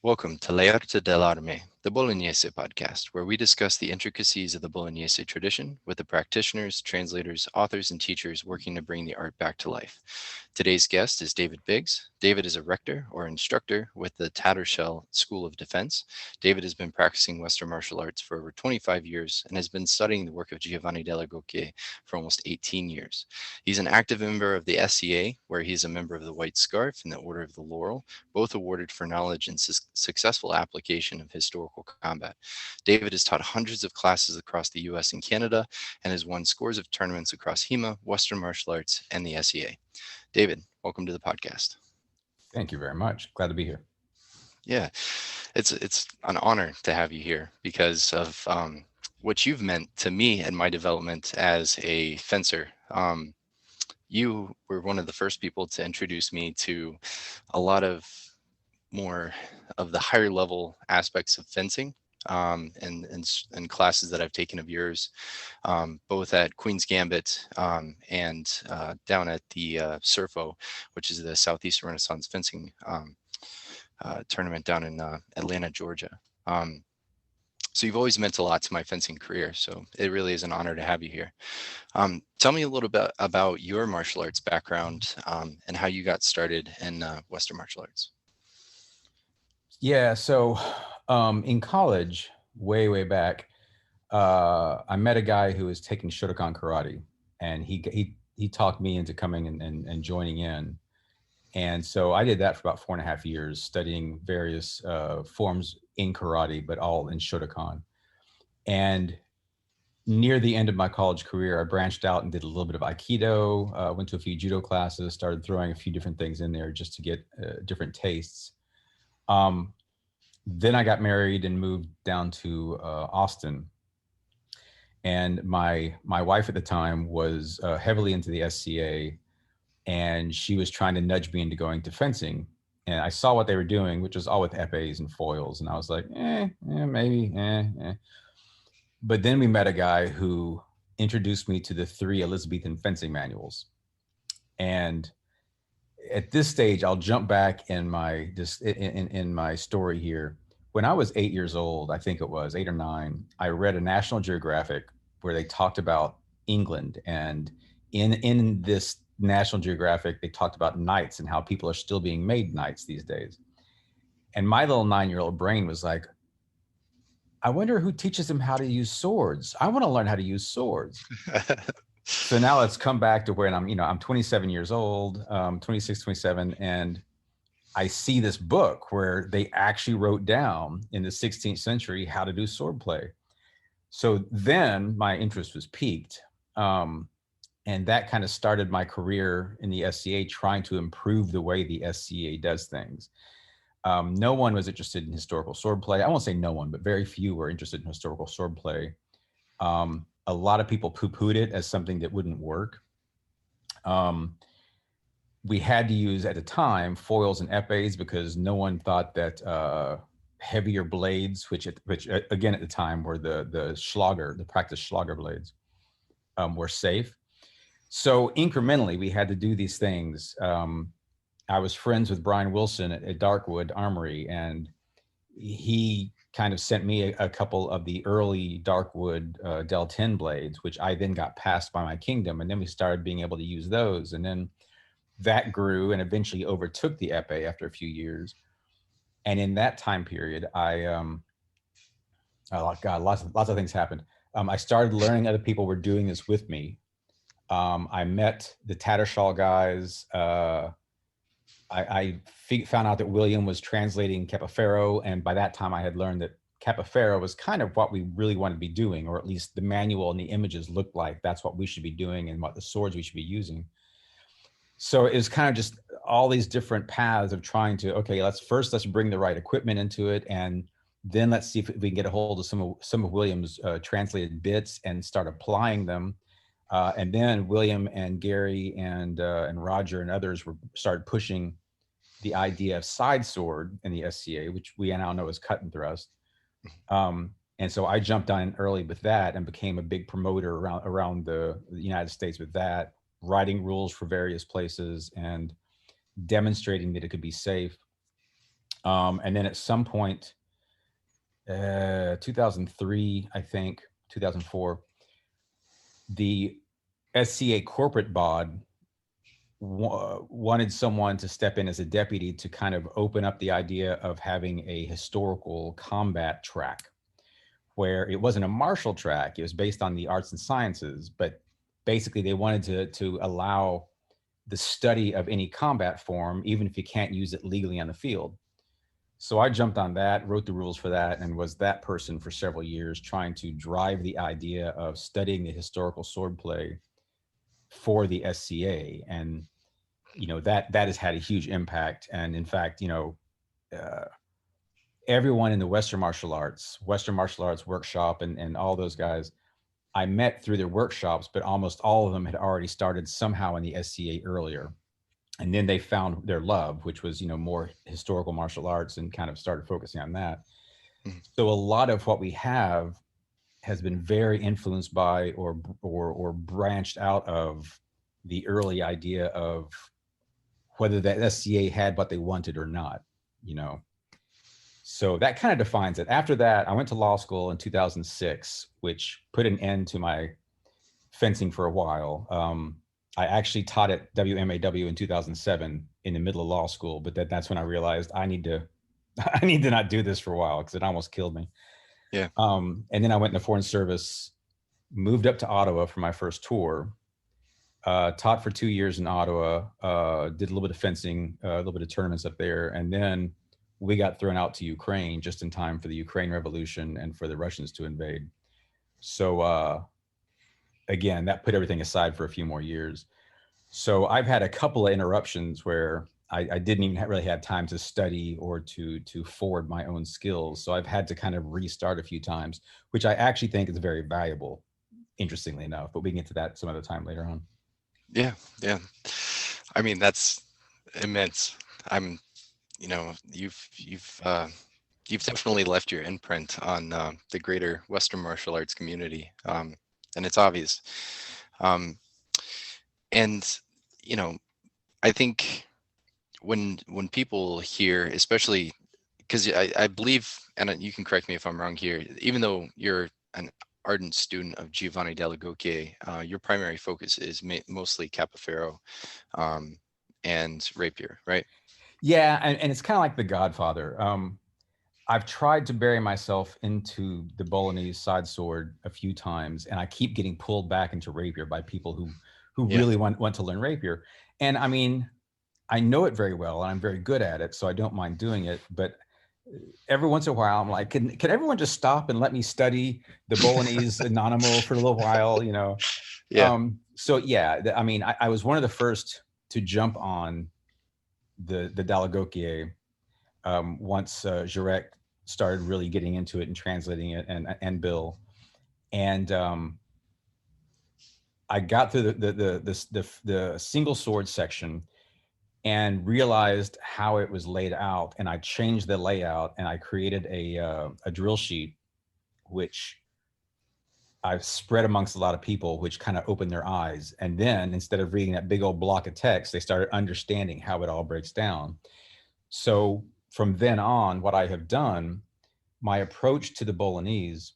Welcome to L'Arte dell'Arme, the Bolognese podcast, where we discuss the intricacies of the Bolognese tradition with the practitioners, translators, authors, and teachers working to bring the art back to life. Today's guest is David Biggs. David is a rector or instructor with the Tattershall School of Defense. David has been practicing Western martial arts for over 25 years and has been studying the work of Giovanni Della Gocche for almost 18 years. He's an active member of the SCA, where he's a member of the White Scarf and the Order of the Laurel, both awarded for knowledge and successful application of historical combat. David has taught hundreds of classes across the US and Canada and has won scores of tournaments across HEMA, Western martial arts, and the SEA. David, welcome to the podcast. Thank you very much. Glad to be here. Yeah, it's an honor to have you here because of what you've meant to me and my development as a fencer. You were one of the first people to introduce me to a lot of more of the higher level aspects of fencing, and classes that I've taken of yours, both at Queen's Gambit, and down at the SURFO, which is the Southeast Renaissance Fencing tournament down in Atlanta, Georgia. So you've always meant a lot to my fencing career. So it really is an honor to have you here. Tell me a little bit about your martial arts background, and how you got started in Western martial arts. Yeah, so in college, way back, I met a guy who was taking Shotokan karate, and he talked me into coming and joining in. And so I did that for about 4.5 years, studying various forms in karate, but all in Shotokan. And near the end of my college career, I branched out and did a little bit of Aikido, went to a few judo classes, started throwing a few different things in there just to get different tastes. Then I got married and moved down to Austin. And my wife at the time was heavily into the SCA, and she was trying to nudge me into going to fencing. And I saw what they were doing, which was all with epées and foils. And I was like, maybe. But then we met a guy who introduced me to the 3 Elizabethan fencing manuals. And at this stage, I'll jump back in my story here. When I was 8 years old, I think it was 8 or 9, I read a National Geographic where they talked about England. And in this National Geographic, they talked about knights and how people are still being made knights these days. And my little 9-year-old brain was like, I wonder who teaches them how to use swords. I want to learn how to use swords. So now let's come back to when I'm 27 years old, 26, 27, and I see this book where they actually wrote down in the 16th century how to do swordplay. So then my interest was piqued. And that kind of started my career in the SCA, trying to improve the way the SCA does things. No one was interested in historical swordplay. I won't say no one, but very few were interested in historical swordplay. A lot of people poo-pooed it as something that wouldn't work. We had to use at the time foils and epées because no one thought that heavier blades, which again at the time were the Schlager, the practice Schlager blades, were safe. So incrementally, we had to do these things. I was friends with Brian Wilson at Darkwood Armory, and he kind of sent me a couple of the early Darkwood Del 10 blades, which I then got passed by my kingdom. And then we started being able to use those. And then that grew and eventually overtook the epée after a few years. And in that time period, oh God, lots of things happened. I started learning other people were doing this with me. I met the Tattershall guys. I found out that William was translating Capoferro, and by that time I had learned that Capoferro was kind of what we really wanted to be doing, or at least the manual and the images looked like that's what we should be doing and what the swords we should be using. So it was kind of just all these different paths of trying to, okay, let's bring the right equipment into it, and then let's see if we can get a hold of some of William's translated bits and start applying them. And then William and Gary and Roger and others started pushing the idea of side sword in the SCA, which we now know as cut and thrust. And so I jumped on early with that and became a big promoter around the United States with that, writing rules for various places and demonstrating that it could be safe. And then at some point, 2003, I think, 2004, the SCA corporate bod wanted someone to step in as a deputy to kind of open up the idea of having a historical combat track where it wasn't a martial track. It was based on the arts and sciences, but basically they wanted to allow the study of any combat form, even if you can't use it legally on the field. So I jumped on that, wrote the rules for that, and was that person for several years trying to drive the idea of studying the historical swordplay for the SCA. And, that has had a huge impact. And in fact, uh, everyone in the Western martial arts workshop, and all those guys I met through their workshops, but almost all of them had already started somehow in the SCA earlier. And then they found their love, which was, more historical martial arts, and kind of started focusing on that. Mhm. So a lot of what we have has been very influenced by or branched out of the early idea of whether the SCA had what they wanted or not, you know. So that kind of defines it. After that, I went to law school in 2006, which put an end to my fencing for a while. I actually taught at WMAW in 2007 in the middle of law school, but that's when I realized I need to I need to not do this for a while because it almost killed me. Yeah. And then I went in the Foreign Service, moved up to Ottawa for my first tour, taught for 2 years in Ottawa, did a little bit of fencing, a little bit of tournaments up there, and then we got thrown out to Ukraine just in time for the Ukraine Revolution and for the Russians to invade. So again, that put everything aside for a few more years. So I've had a couple of interruptions where I didn't even really have time to study or to forward my own skills. So I've had to kind of restart a few times, which I actually think is very valuable, interestingly enough. But we can get to that some other time later on. Yeah. Yeah. I mean, that's immense. I'm, you've definitely left your imprint on the greater Western martial arts community, and it's obvious. Um, and I think when people hear, especially because I believe, and you can correct me if I'm wrong here, even though you're an ardent student of Giovanni Della Gocchia, your primary focus is mostly Capoferro and Rapier, right? Yeah, and it's kind of like The Godfather. I've tried to bury myself into the Bolognese side sword a few times, and I keep getting pulled back into Rapier by people who Yeah. really want to learn Rapier. And I mean, I know it very well, and I'm very good at it, so I don't mind doing it. But every once in a while, I'm like, can everyone just stop and let me study the Bolognese Anonimo for a little while, you know? Yeah. So yeah, I mean, I was one of the first to jump on the Dalla Gocchia once Jurek started really getting into it and translating it, and Bill, and I got through the single sword section and realized how it was laid out, and I changed the layout, and I created a drill sheet which I've spread amongst a lot of people, which kind of opened their eyes. And then instead of reading that big old block of text, they started understanding how it all breaks down. So from then on, what I have done, my approach to the Bolognese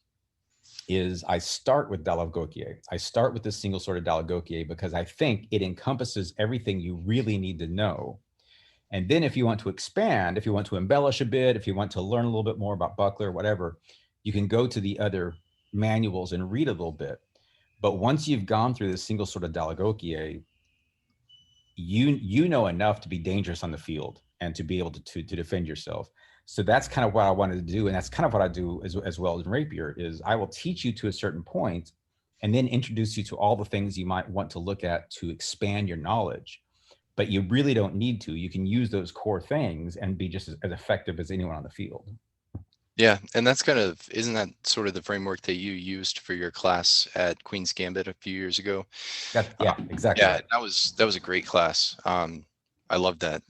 is I start with Dalla Gocchia. I start with the single sword of Dalla Gocchia because I think it encompasses everything you really need to know. And then if you want to expand, if you want to embellish a bit, if you want to learn a little bit more about Buckler, whatever, you can go to the other manuals and read a little bit. But once you've gone through the single sword of Dalla Gocchia, you know enough to be dangerous on the field and to be able to defend yourself. So that's kind of what I wanted to do, and that's kind of what I do as well as in Rapier. Is I will teach you to a certain point, and then introduce you to all the things you might want to look at to expand your knowledge. But you really don't need to. You can use those core things and be just as effective as anyone on the field. Yeah, and that's kind of, isn't that sort of the framework that you used for your class at Queen's Gambit a few years ago? Yeah, exactly Yeah, right. that was a great class. I love that.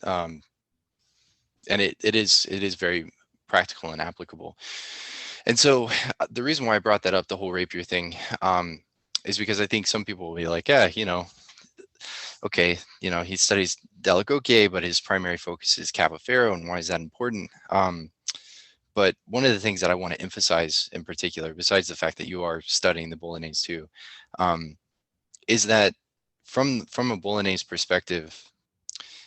And it is very practical and applicable. And so the reason why I brought that up, the whole Rapier thing, is because I think some people will be like, yeah, okay, he studies Delagoche, but his primary focus is Capoferro, and why is that important? But one of the things that I want to emphasize in particular, besides the fact that you are studying the Bolognese too, um, is that from a Bolognese perspective,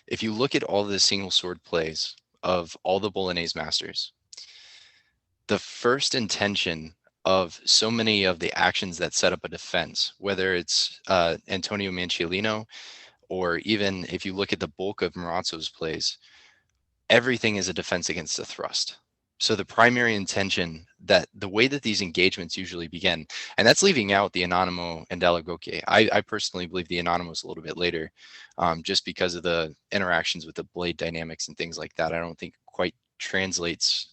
if you look at all the single sword plays of all the Bolognese masters, the first intention of so many of the actions that set up a defense, whether it's Antonio Manciolino, or even if you look at the bulk of Marazzo's plays, everything is a defense against a thrust. So the primary intention, that the way that these engagements usually begin, and that's leaving out the Anonimo and Delagoche. I personally believe the Anonimo is a little bit later, just because of the interactions with the blade dynamics and things like that. I don't think quite translates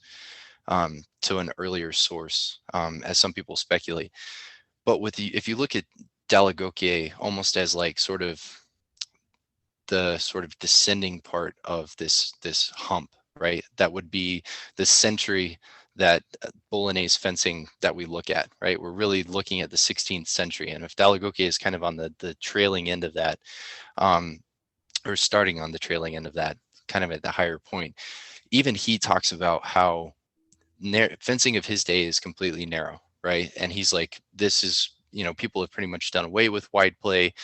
to an earlier source, as some people speculate. But if you look at Delagoche almost as like the sort of descending part of this hump, right? That would be the century that Bolognese fencing that we look at, right? We're really looking at the 16th century. And if Delagoche is kind of on the trailing end of that, or starting on the trailing end of that, kind of at the higher point, even he talks about how fencing of his day is completely narrow, right? And he's like, this is, people have pretty much done away with wide play.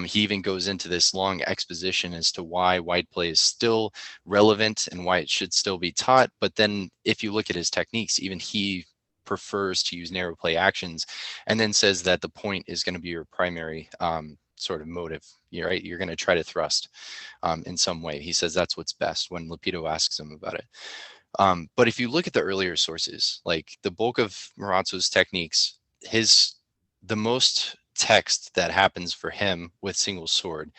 He even goes into this long exposition as to why wide play is still relevant and why it should still be taught. But then if you look at his techniques, even he prefers to use narrow play actions, and then says that the point is going to be your primary sort of motive, right? You're going to try to thrust in some way. He says that's what's best when Lepido asks him about it. But if you look at the earlier sources, like the bulk of Marazzo's techniques, the most text that happens for him with single sword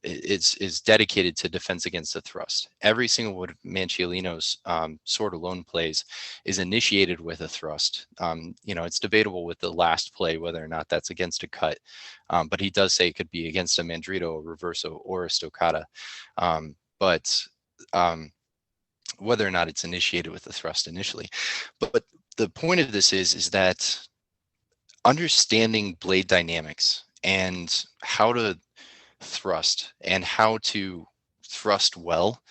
is dedicated to defense against the thrust. Every single one of Manciolino's sword alone plays is initiated with a thrust. It's debatable with the last play whether or not that's against a cut, but he does say it could be against a mandrito, a reverso, or a stoccata. But whether or not it's initiated with a thrust initially. But the point of this is that understanding blade dynamics and how to thrust and how to thrust well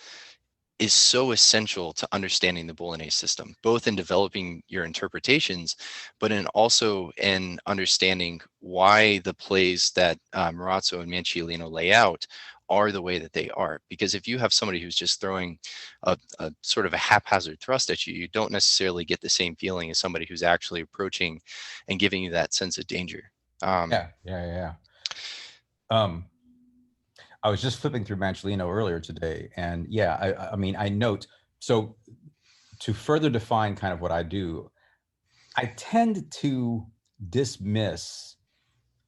is so essential to understanding the Bolognese system, both in developing your interpretations, but also in understanding why the plays that Marazzo and Manciolino lay out are the way that they are. Because if you have somebody who's just throwing a sort of a haphazard thrust at you, you don't necessarily get the same feeling as somebody who's actually approaching and giving you that sense of danger. Yeah. I was just flipping through Manciolino earlier today, and I mean, I note, so to further define kind of what I do, I tend to dismiss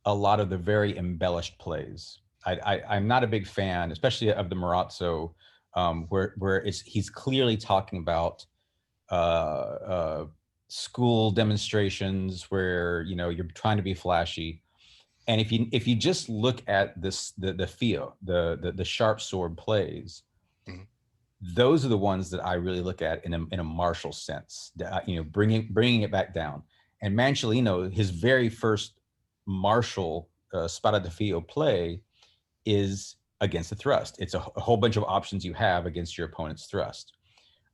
a lot of the very embellished plays. I'm not a big fan, especially of the Marazzo, where he's clearly talking about school demonstrations where you're trying to be flashy, and if you just look at this the fio, the sharp sword plays, mm-hmm. Those are the ones that I really look at in a martial sense. Bringing it back down. And Manciolino, his very first martial Spada de Fio play is against the thrust. It's a whole bunch of options you have against your opponent's thrust.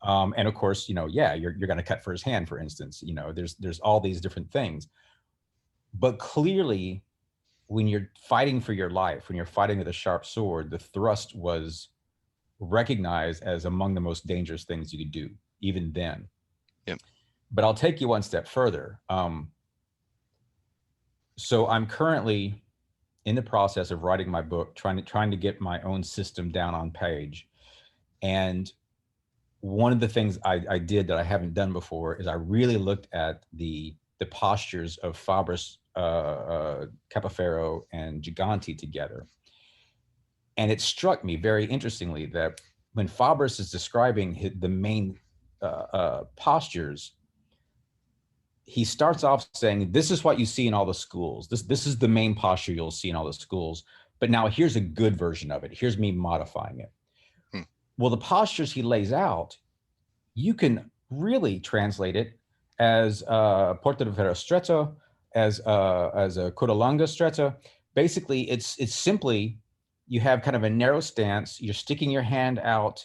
And of course, you're going to cut for his hand, for instance. There's all these different things. But clearly, when you're fighting for your life, when you're fighting with a sharp sword, the thrust was recognized as among the most dangerous things you could do, even then. Yep. But I'll take you one step further. So I'm currently in the process of writing my book, trying to get my own system down on page. And one of the things I did that I haven't done before is I really looked at the postures of Fabris, Capoferro, and Giganti together. And it struck me very interestingly that when Fabris is describing the main postures, he starts off saying, this is what you see in all the schools. This is the main posture you'll see in all the schools. But now here's a good version of it. Here's me modifying it. Well, the postures he lays out, you can really translate it as Porta de Ferro stretto, as a Codalonga stretto. basically it's simply, you have kind of a narrow stance. You're sticking your hand out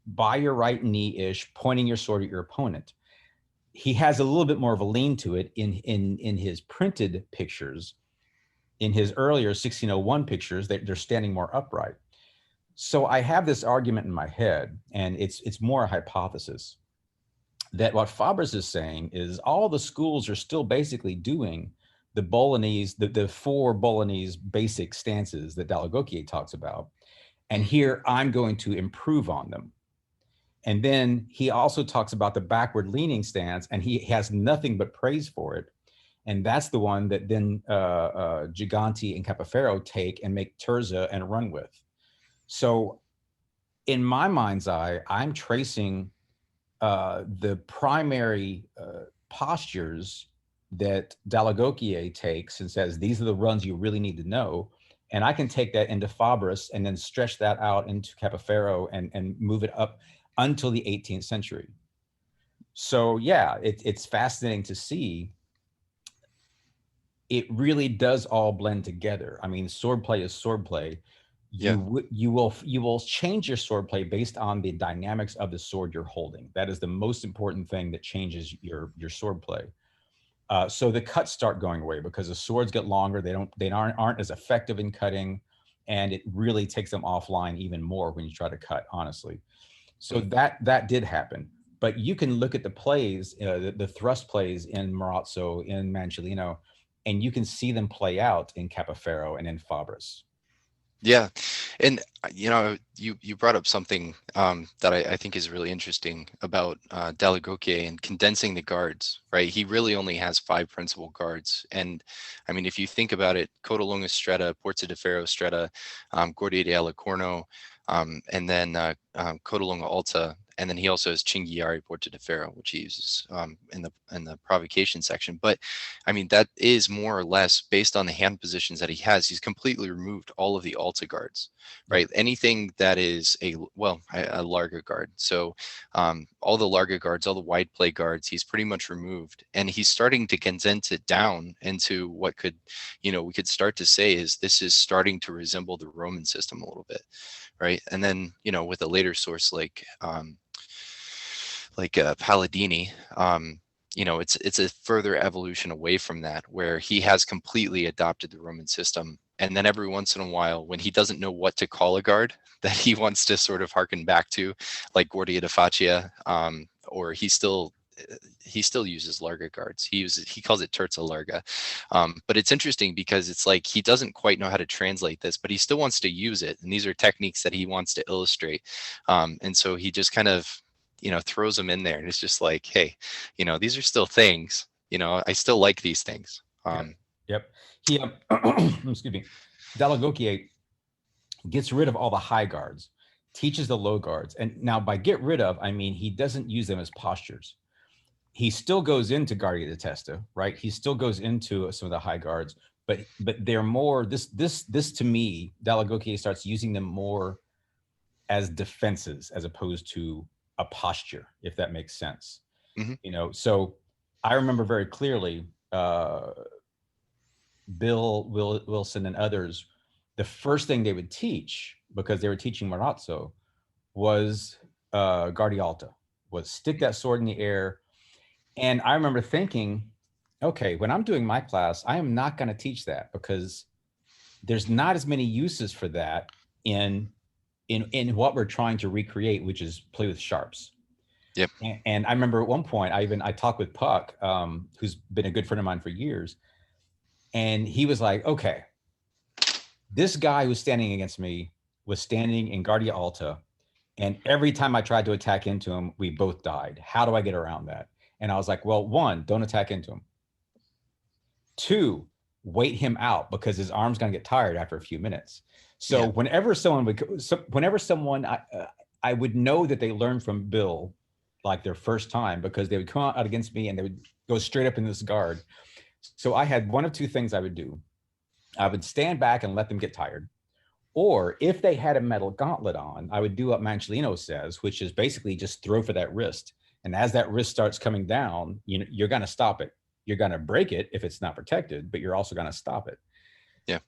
by your right knee-ish, pointing your sword at your opponent. He has a little bit more of a lean to it in his printed pictures. In his earlier 1601 pictures, they're standing more upright. So I have this argument in my head, and it's more a hypothesis, that what Fabris is saying is all the schools are still basically doing the Bolognese, the four Bolognese basic stances that Dalla Gocchia talks about. And here I'm going to improve on them. And then he also talks about the backward leaning stance, and he has nothing but praise for it. And that's the one that then Giganti and Capoferro take and make terza and run with. So in my mind's eye, I'm tracing the primary postures that Dalla Gocchia takes and says, these are the runs you really need to know. And I can take that into Fabris and then stretch that out into Capoferro and move it up until the 18th century. So yeah, it's fascinating to see. It really does all blend together. I mean, swordplay is swordplay. You will change your swordplay based on the dynamics of the sword you're holding. That is the most important thing that changes your swordplay. So the cuts start going away because the swords get longer. They aren't as effective in cutting, and it really takes them offline even more when you try to cut, honestly. So that did happen. But you can look at the plays, the thrust plays in Marozzo, in Mancelino, and you can see them play out in Capoferro and in Fabris. Yeah. And, you brought up something that I think is really interesting about Dalla Gocchia and condensing the guards, right? He really only has 5 principal guards. And I mean, if you think about it, Codalunga Stretta, Porta di Ferro Stretta, Guardia di Alicorno, and then Codalunga Alta. And then he also has Cinghiari Porta di Ferro, which he uses in the provocation section. But I mean, that is more or less based on the hand positions that he has. He's completely removed all of the Alta guards, right? Anything that is a Larga guard. So all the Larga guards, all the wide play guards, he's pretty much removed. And he's starting to condense it down into what could, we could start to say is this is starting to resemble the Roman system a little bit, right? And then, with a later source like Palladini, it's a further evolution away from that, where he has completely adopted the Roman system. And then every once in a while, when he doesn't know what to call a guard that he wants to sort of harken back to, like Guardia di Faccia, or he still uses Larga guards. He calls it terza larga. But it's interesting because it's like he doesn't quite know how to translate this, but he still wants to use it. And these are techniques that he wants to illustrate. And so he just kind of, throws them in there. And it's just like, hey, these are still things, I still like these things. Yep. He, excuse me, Dalla Gocchia gets rid of all the high guards, teaches the low guards. And now by get rid of, I mean, he doesn't use them as postures. He still goes into Guardia di Testa, right? He still goes into some of the high guards, but they're more, this to me, Dalla Gocchia starts using them more as defenses as opposed to a posture, if that makes sense. Mm-hmm. So I remember very clearly, Bill Wilson and others, the first thing they would teach, because they were teaching Marozzo, was Guardia Alta, was stick that sword in the air. And I remember thinking, okay, when I'm doing my class, I am not going to teach that because there's not as many uses for that in what we're trying to recreate, which is play with sharps. Yep. And I remember at one point, I talked with Puck, who's been a good friend of mine for years. And he was like, okay, this guy who's standing against me was standing in Guardia Alta. And every time I tried to attack into him, we both died. How do I get around that? And I was like, well, 1, don't attack into him. 2, wait him out because his arm's going to get tired after a few minutes. So whenever someone I would know that they learned from Bill, like their first time, because they would come out against me and they would go straight up in this guard. So I had one of 2 things I would do. I would stand back and let them get tired. Or if they had a metal gauntlet on, I would do what Mancelino says, which is basically just throw for that wrist. And as that wrist starts coming down, you're going to stop it. You're going to break it if it's not protected, but you're also going to stop it. Yeah.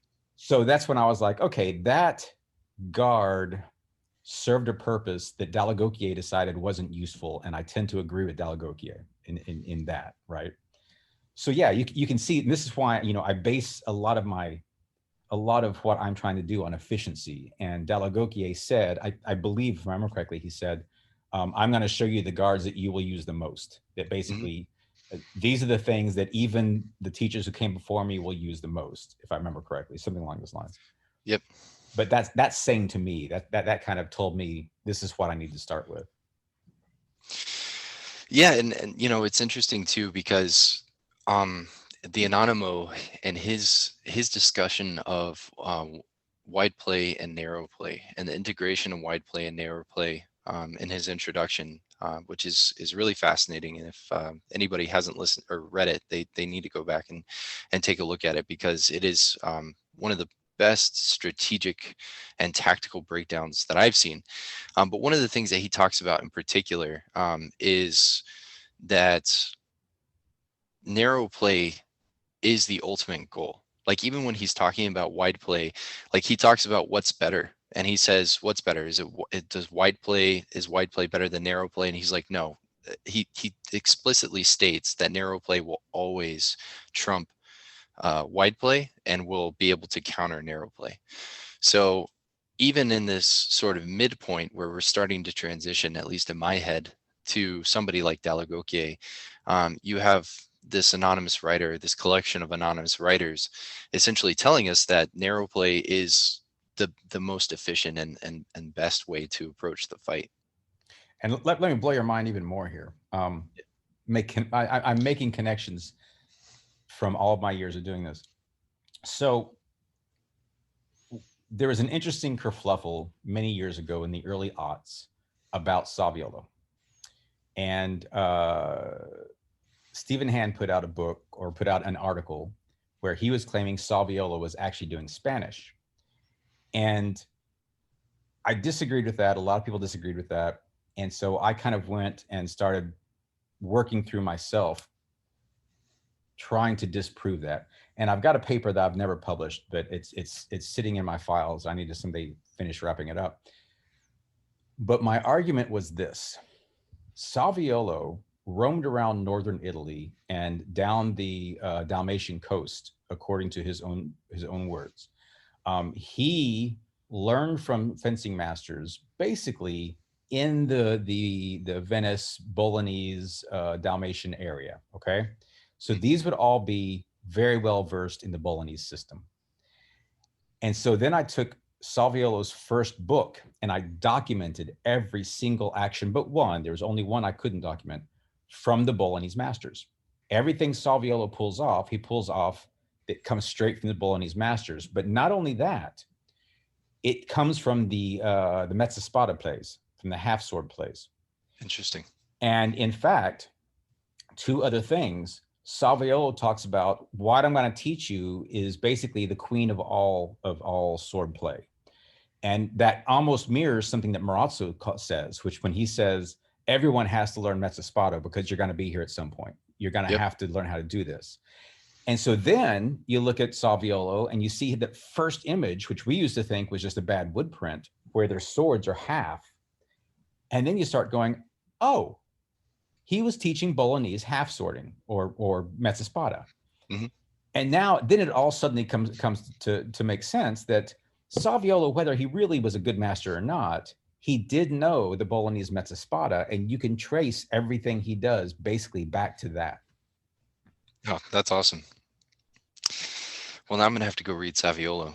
So that's when I was like, okay, that guard served a purpose that Dallagokye decided wasn't useful, and I tend to agree with Dallagokye in that, right? So yeah, you can see, and this is why, I base a lot of what I'm trying to do on efficiency. And Dallagokye said, I believe, if I remember correctly, he said, I'm going to show you the guards that you will use the most. That Hmm. basically, these are the things that even the teachers who came before me will use the most, if I remember correctly, something along those lines. Yep. But that's saying to me that kind of told me this is what I need to start with. Yeah, and it's interesting too because um the Anonymous and his discussion of wide play and narrow play and the integration of wide play and narrow play in his introduction, which is really fascinating. And if anybody hasn't listened or read it, they need to go back and take a look at it because it is one of the best strategic and tactical breakdowns that I've seen. But one of the things that he talks about in particular is that narrow play is the ultimate goal. Like even when he's talking about wide play, like he talks about what's better, and he says, "What's better? Is wide play better than narrow play?" And he's like, "No." He explicitly states that narrow play will always trump wide play and will be able to counter narrow play. So even in this sort of midpoint where we're starting to transition, at least in my head, to somebody like Dallagokye, you have this anonymous writer, this collection of anonymous writers, essentially telling us that narrow play is the most efficient and best way to approach the fight. And let me blow your mind even more here. I'm making connections from all of my years of doing this. So there was an interesting kerfluffle many years ago in the early aughts about Saviolo. And Stephen Hand put out a book or put out an article where he was claiming Saviolo was actually doing Spanish. And I disagreed with that. A lot of people disagreed with that. And so I kind of went and started working through myself, trying to disprove that. And I've got a paper that I've never published, but it's sitting in my files. I need to someday finish wrapping it up. But my argument was this: Saviolo roamed around northern Italy and down the Dalmatian coast, according to his own words. He learned from fencing masters basically in the Venice, Bolognese, Dalmatian area. Okay, so these would all be very well versed in the Bolognese system. And so then I took Saviolo's first book and I documented every single action but one. There was only one I couldn't document from the Bolognese masters. Everything Saviolo pulls off, he pulls off that comes straight from the Bolognese masters. But not only that, it comes from the Mezzaspada plays, from the half sword plays. Interesting. And in fact, two other things. Saviolo talks about what I'm going to teach you is basically the queen of all sword play. And that almost mirrors something that Marazzo says, which when he says everyone has to learn Mezzaspada because you're going to be here at some point. You're going to Yep. have to learn how to do this. And so then you look at Saviolo and you see that first image, which we used to think was just a bad wood print, where their swords are half. And then you start going, oh, he was teaching Bolognese half swording or Mezzaspada. Mm-hmm. And now then it all suddenly comes to make sense that Saviolo, whether he really was a good master or not, he did know the Bolognese Mezzaspada, and you can trace everything he does basically back to that. Oh, that's awesome. Well, now I'm gonna have to go read Saviolo.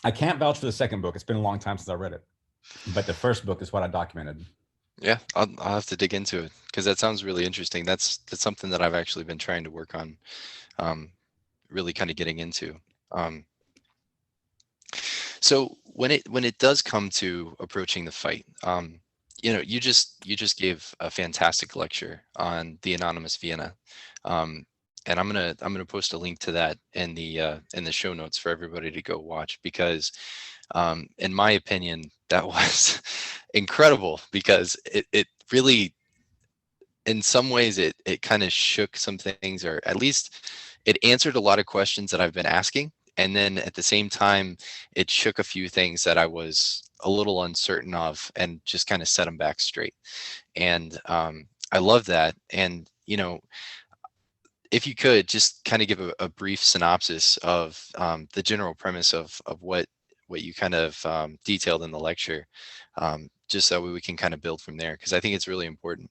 I can't vouch for the second book. It's been a long time since I read it, but the first book is what I documented. Yeah, I'll have to dig into it because that sounds really interesting. That's something that I've actually been trying to work on, really kind of getting into. So when it does come to approaching the fight, you just gave a fantastic lecture on the Anonymous Vienna, and I'm gonna post a link to that in the show notes for everybody to go watch because, in my opinion, that was incredible because it really, in some ways, it kind of shook some things, or at least it answered a lot of questions that I've been asking. And then at the same time, it shook a few things that I was a little uncertain of and just kind of set them back straight. And I love that. And, if you could just kind of give a brief synopsis of the general premise of what you kind of detailed in the lecture, just so we can kind of build from there, because I think it's really important.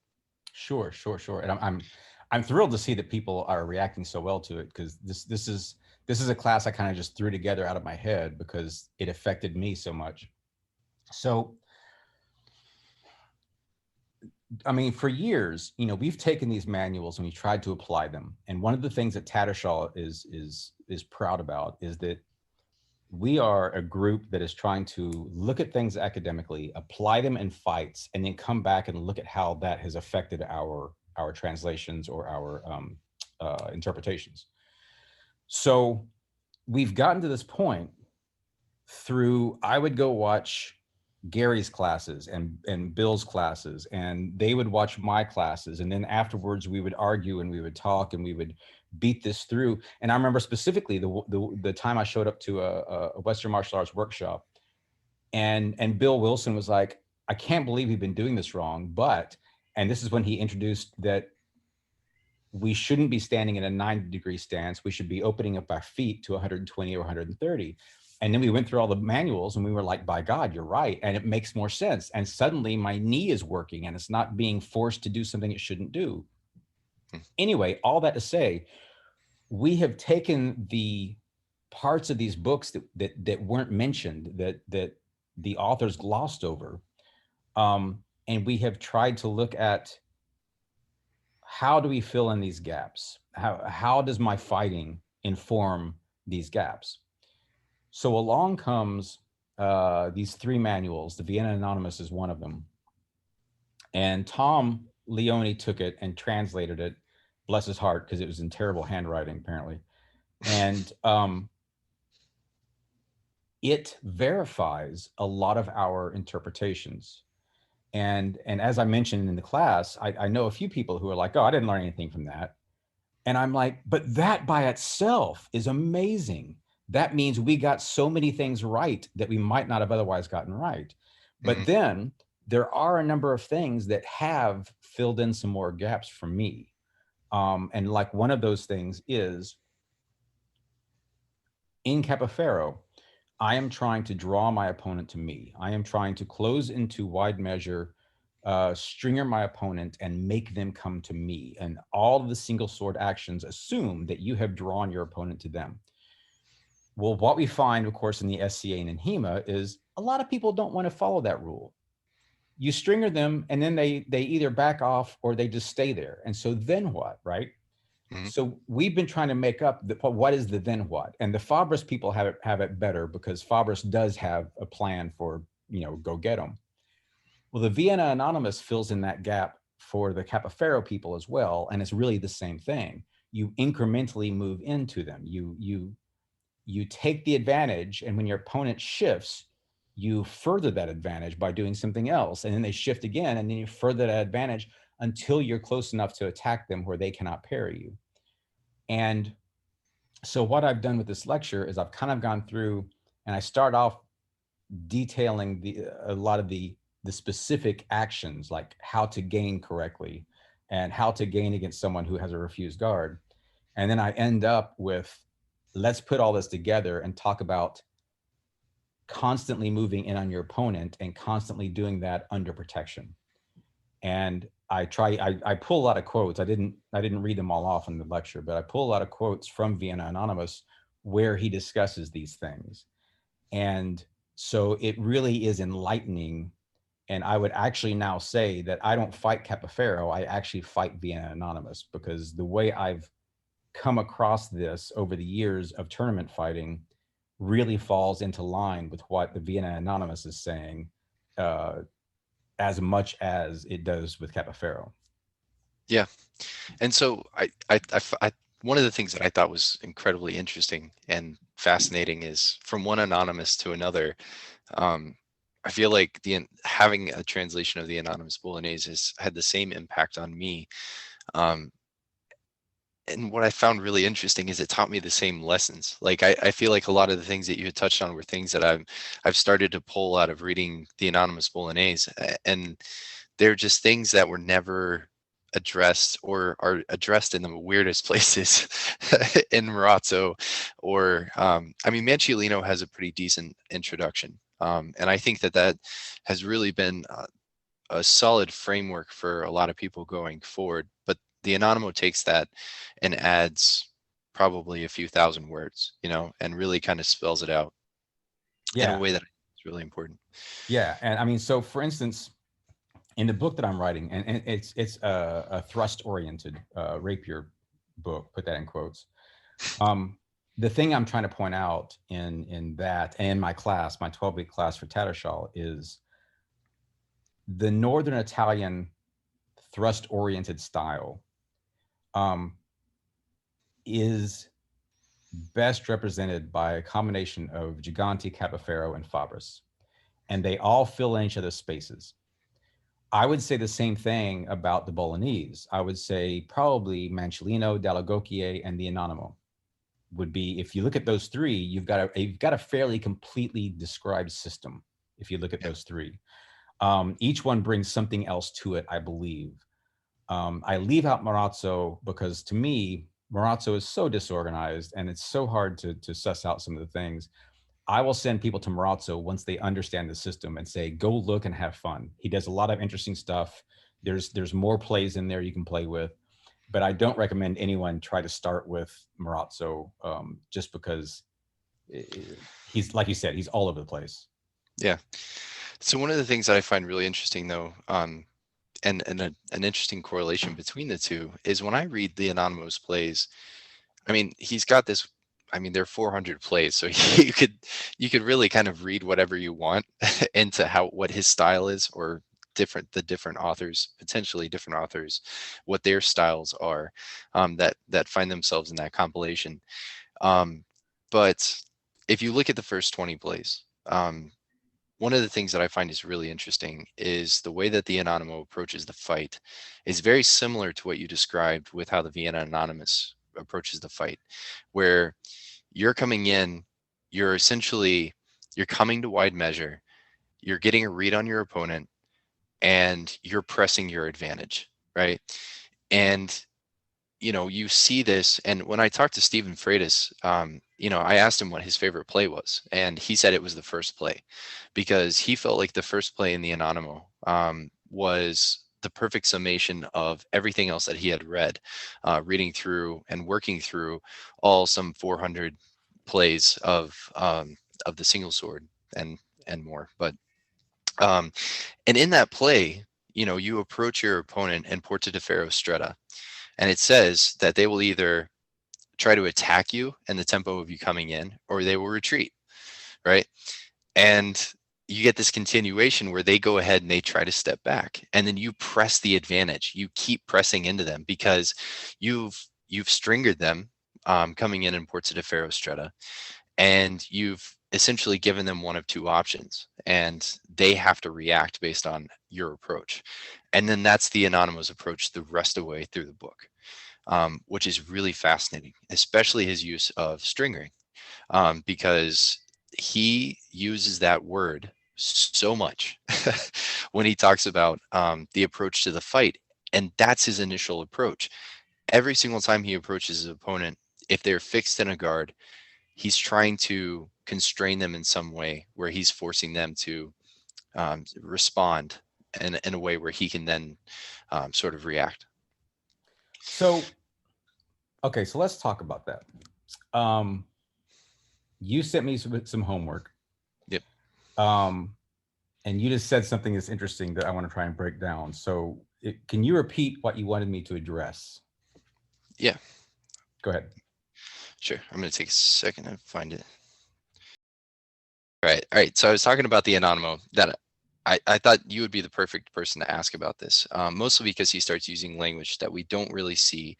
Sure, sure, sure. And I'm thrilled to see that people are reacting so well to it, because this is a class I kind of just threw together out of my head because it affected me so much. So, I mean, for years, we've taken these manuals and we tried to apply them. And one of the things that Tattersall is proud about is that we are a group that is trying to look at things academically, apply them in fights, and then come back and look at how that has affected our translations or our interpretations. So we've gotten to this point through, I would go watch Gary's classes and Bill's classes, and they would watch my classes. And then afterwards we would argue and we would talk and we would beat this through. And I remember specifically the time I showed up to a Western martial arts workshop, and Bill Wilson was like, I can't believe we've been doing this wrong. And this is when he introduced that we shouldn't be standing in a 90-degree stance. We should be opening up our feet to 120 or 130. And then we went through all the manuals and we were like, by God, you're right. And it makes more sense. And suddenly my knee is working and it's not being forced to do something it shouldn't do. Anyway, all that to say, we have taken the parts of these books that weren't mentioned, that the authors glossed over, and we have tried to look at, how do we fill in these gaps? How does my fighting inform these gaps? So along comes these three manuals. The Vienna Anonymous is one of them. And Tom Leone took it and translated it, bless his heart, because it was in terrible handwriting, apparently. And it verifies a lot of our interpretations. And as I mentioned in the class, I know a few people who are like, oh, I didn't learn anything from that. And I'm like, but that by itself is amazing. That means we got so many things right that we might not have otherwise gotten right. But then there are a number of things that have filled in some more gaps for me. And like one of those things is, in Capoferro, I am trying to draw my opponent to me. I am trying to close into wide measure, stringer my opponent and make them come to me. And all of the single sword actions assume that you have drawn your opponent to them. Well, what we find, of course, in the SCA and in HEMA is a lot of people don't want to follow that rule. You stringer them and then they either back off or they just stay there. And so then what, right? So we've been trying to make up what is the then what, and the Fabris people have it better, because Fabris does have a plan for, go get them. Well, the Vienna Anonymous fills in that gap for the Capoferro people as well, and it's really the same thing. You incrementally move into them. You take the advantage, and when your opponent shifts, you further that advantage by doing something else, and then they shift again, and then you further that advantage until you're close enough to attack them where they cannot parry you. And so what I've done with this lecture is I've kind of gone through, and I start off detailing a lot of the specific actions, like how to gain correctly and how to gain against someone who has a refused guard. And then I end up with, let's put all this together and talk about constantly moving in on your opponent and constantly doing that under protection. And I pull a lot of quotes. I didn't read them all off in the lecture, but I pull a lot of quotes from Vienna Anonymous where he discusses these things. And so it really is enlightening. And I would actually now say that I don't fight Capoferro, I actually fight Vienna Anonymous, because the way I've come across this over the years of tournament fighting really falls into line with what the Vienna Anonymous is saying, as much as it does with Capoferro. Yeah. And so I one of the things that I thought was incredibly interesting and fascinating is, from one anonymous to another, I feel like having a translation of the Anonymous Bolognese has had the same impact on me. and what I found really interesting is it taught me the same lessons. Like I feel like a lot of the things that you had touched on were things that I've started to pull out of reading the Anonymous Bolognese, and they're just things that were never addressed or are addressed in the weirdest places in Marazzo, or I mean, Manciolino has a pretty decent introduction, and I think that that has really been a solid framework for a lot of people going forward. But the Anonymous takes that and adds probably a few thousand words, you know, and really kind of spells it out in a Yeah, way that is really important. yeah, and I mean, so for instance, in the book that I'm writing, and it's a thrust oriented rapier book, put that in quotes. The thing I'm trying to point out in that and in my class, my 12-week class for Tattersall, is the Northern Italian thrust oriented style um, is best represented by a combination of Gigante, Capoferro, and Fabris, and they all fill in each other's spaces. I would say the same thing about the Bolognese. I would say probably Manciolino, Dall'Agocchie, and the Anonimo would be, if you look at those three, you've got a fairly completely described system. If you look at Yeah. those three, each one brings something else to it, I believe. I leave out Marazzo because to me, Marazzo is so disorganized and it's so hard to suss out some of the things. I will send people to Marazzo once they understand the system and say, go look and have fun. He does a lot of interesting stuff. There's more plays in there you can play with, but I don't recommend anyone try to start with Marazzo just because he's, like you said, he's all over the place. Yeah. So one of the things that I find really interesting though, an interesting correlation between the two is when I read the Anonymous plays, I mean, he's got this. I mean, there are 400 plays, so you could really kind of read whatever you want into how what his style is, or the different authors, potentially different authors, what their styles are, that find themselves in that compilation. Um, but if you look at the first 20 plays, one of the things that I find is really interesting is the way that the Anonymous approaches the fight is very similar to what you described with how the Vienna Anonymous approaches the fight, where you're coming in, you're essentially you're coming to wide measure, you're getting a read on your opponent, and you're pressing your advantage, right? And you know, you see this, and when I talked to Stephen Freitas, you know, I asked him what his favorite play was, and he said it was the first play, because he felt like the first play in the Anonymous was the perfect summation of everything else that he had read, reading through and working through all some 400 plays of the single sword and more. But and in that play, you know, you approach your opponent in Porta de Ferro Stretta, and it says that they will either try to attack you and the tempo of you coming in, or they will retreat, right? And you get this continuation where they go ahead and they try to step back, and then you press the advantage. You keep pressing into them because you've stringered them, coming in Porta de Ferro Stretta, and you've essentially given them one of two options, and they have to react based on your approach. And then that's the Anonymous approach the rest of the way through the book, which is really fascinating, especially his use of stringering, because he uses that word so much when he talks about the approach to the fight. And that's his initial approach. Every single time he approaches his opponent, if they're fixed in a guard, he's trying to constrain them in some way where he's forcing them to respond in a way where he can then sort of react. So, okay, so let's talk about that. You sent me some homework. Yep. And you just said something that's interesting that I want to try and break down. So, can you repeat what you wanted me to address? Yeah. Go ahead. Sure. I'm going to take a second to find it. All right. All right. So I was talking about the Anonymous, that I thought you would be the perfect person to ask about this, mostly because he starts using language that we don't really see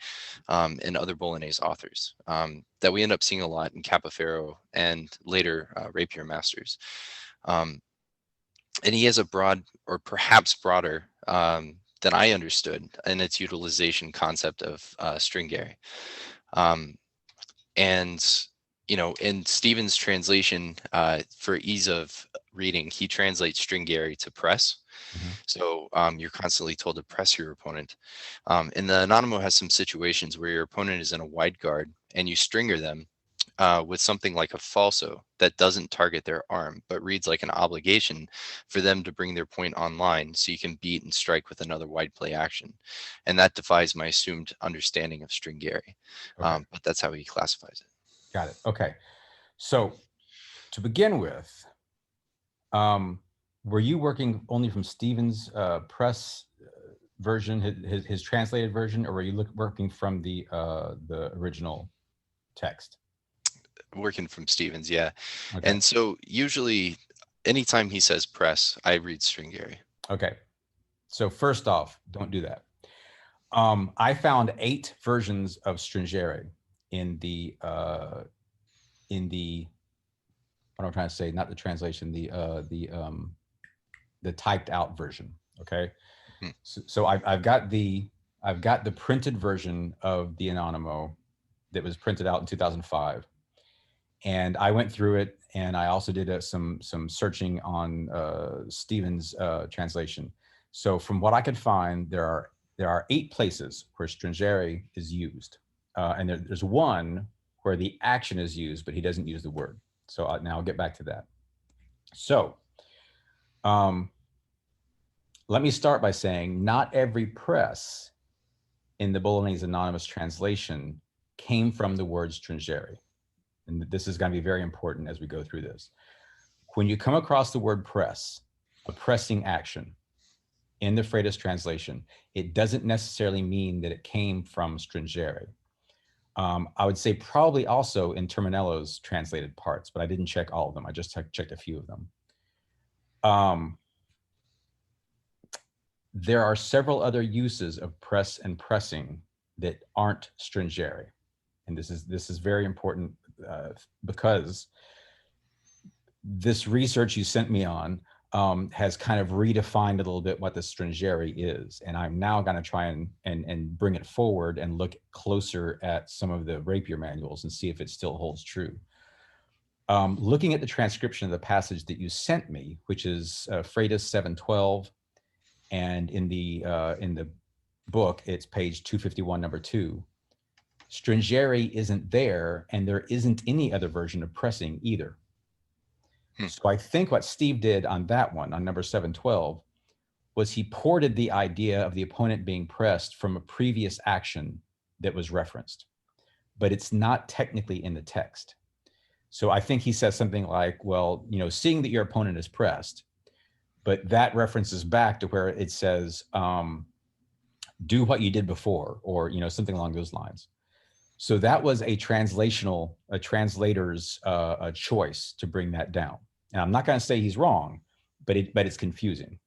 in other Bolognese authors, that we end up seeing a lot in Capoferro and later Rapier Masters. And he has a broad, or perhaps broader, than I understood in its utilization concept of stringary. Um, and in Stephen's translation, for ease of reading, he translates stringary to press. Mhm. So you're constantly told to press your opponent. And the Anonymous has some situations where your opponent is in a wide guard and you stringer them with something like a falso that doesn't target their arm, but reads like an obligation for them to bring their point online so you can beat and strike with another wide play action. And that defies my assumed understanding of stringary. Okay, But that's how he classifies it. got it. Okay, so to begin with, were you working only from Stephen's press version, his translated version, or were you working from the original text? Working from Stevens, yeah. Okay. And so usually anytime he says press, I read stringary. Okay. So first off, don't do that. I found 8 versions of stringere in the what I'm trying to say, not the translation, the typed out version. Okay. Hmm. So I've got the printed version of the Anonymous that was printed out in 2005, and I went through it, and I also did some searching on Stephen's translation. So from what I could find, there are 8 places where stringere is used, and there's one where the action is used, but he doesn't use the word. So now I'll get back to that. So let me start by saying not every press in the Bolognese Anonymous translation came from the word stringere. And this is going to be very important as we go through this. When you come across the word press, a pressing action in the Freitas translation, it doesn't necessarily mean that it came from stringere. I would say probably also in Terminello's translated parts, but I didn't check all of them. I just checked a few of them. There are several other uses of press and pressing that aren't stringere. And this is very important because this research you sent me on has kind of redefined a little bit what the stringere is. And I'm now going to try and bring it forward and look closer at some of the rapier manuals and see if it still holds true. Looking at the transcription of the passage that you sent me, which is Freitas 712, and in the book, it's page 251, number 2. Stringere isn't there, and there isn't any other version of pressing either. So I think what Steve did on that one, on number 712, was he ported the idea of the opponent being pressed from a previous action that was referenced, but it's not technically in the text. So I think he says something like, well, seeing that your opponent is pressed, but that references back to where it says, do what you did before, or something along those lines. So that was a translator's choice to bring that down. And I'm not going to say he's wrong, but it's confusing.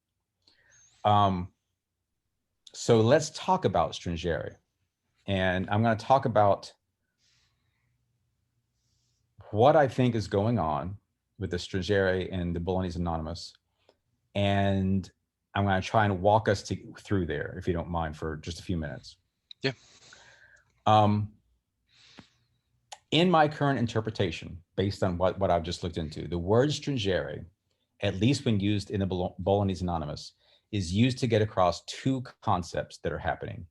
So let's talk about stringere. And I'm going to talk about what I think is going on with the stringere and the Bolognese Anonymous. And I'm going to try and walk us through there, if you don't mind, for just a few minutes. Yeah. In my current interpretation, based on what I've just looked into, the word stringere, at least when used in the Bolognese Anonymous, is used to get across 2 concepts that are happening.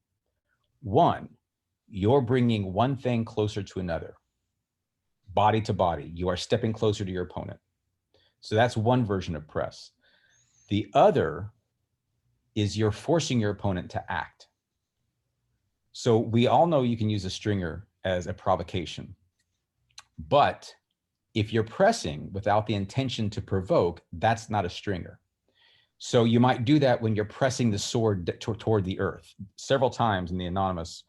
One, you're bringing one thing closer to another, body to body. You are stepping closer to your opponent. So that's one version of press. The other is you're forcing your opponent to act. So we all know you can use a stringer as a provocation. But if you're pressing without the intention to provoke, that's not a stringer. So you might do that when you're pressing the sword toward the earth. Several times in the Anonymous,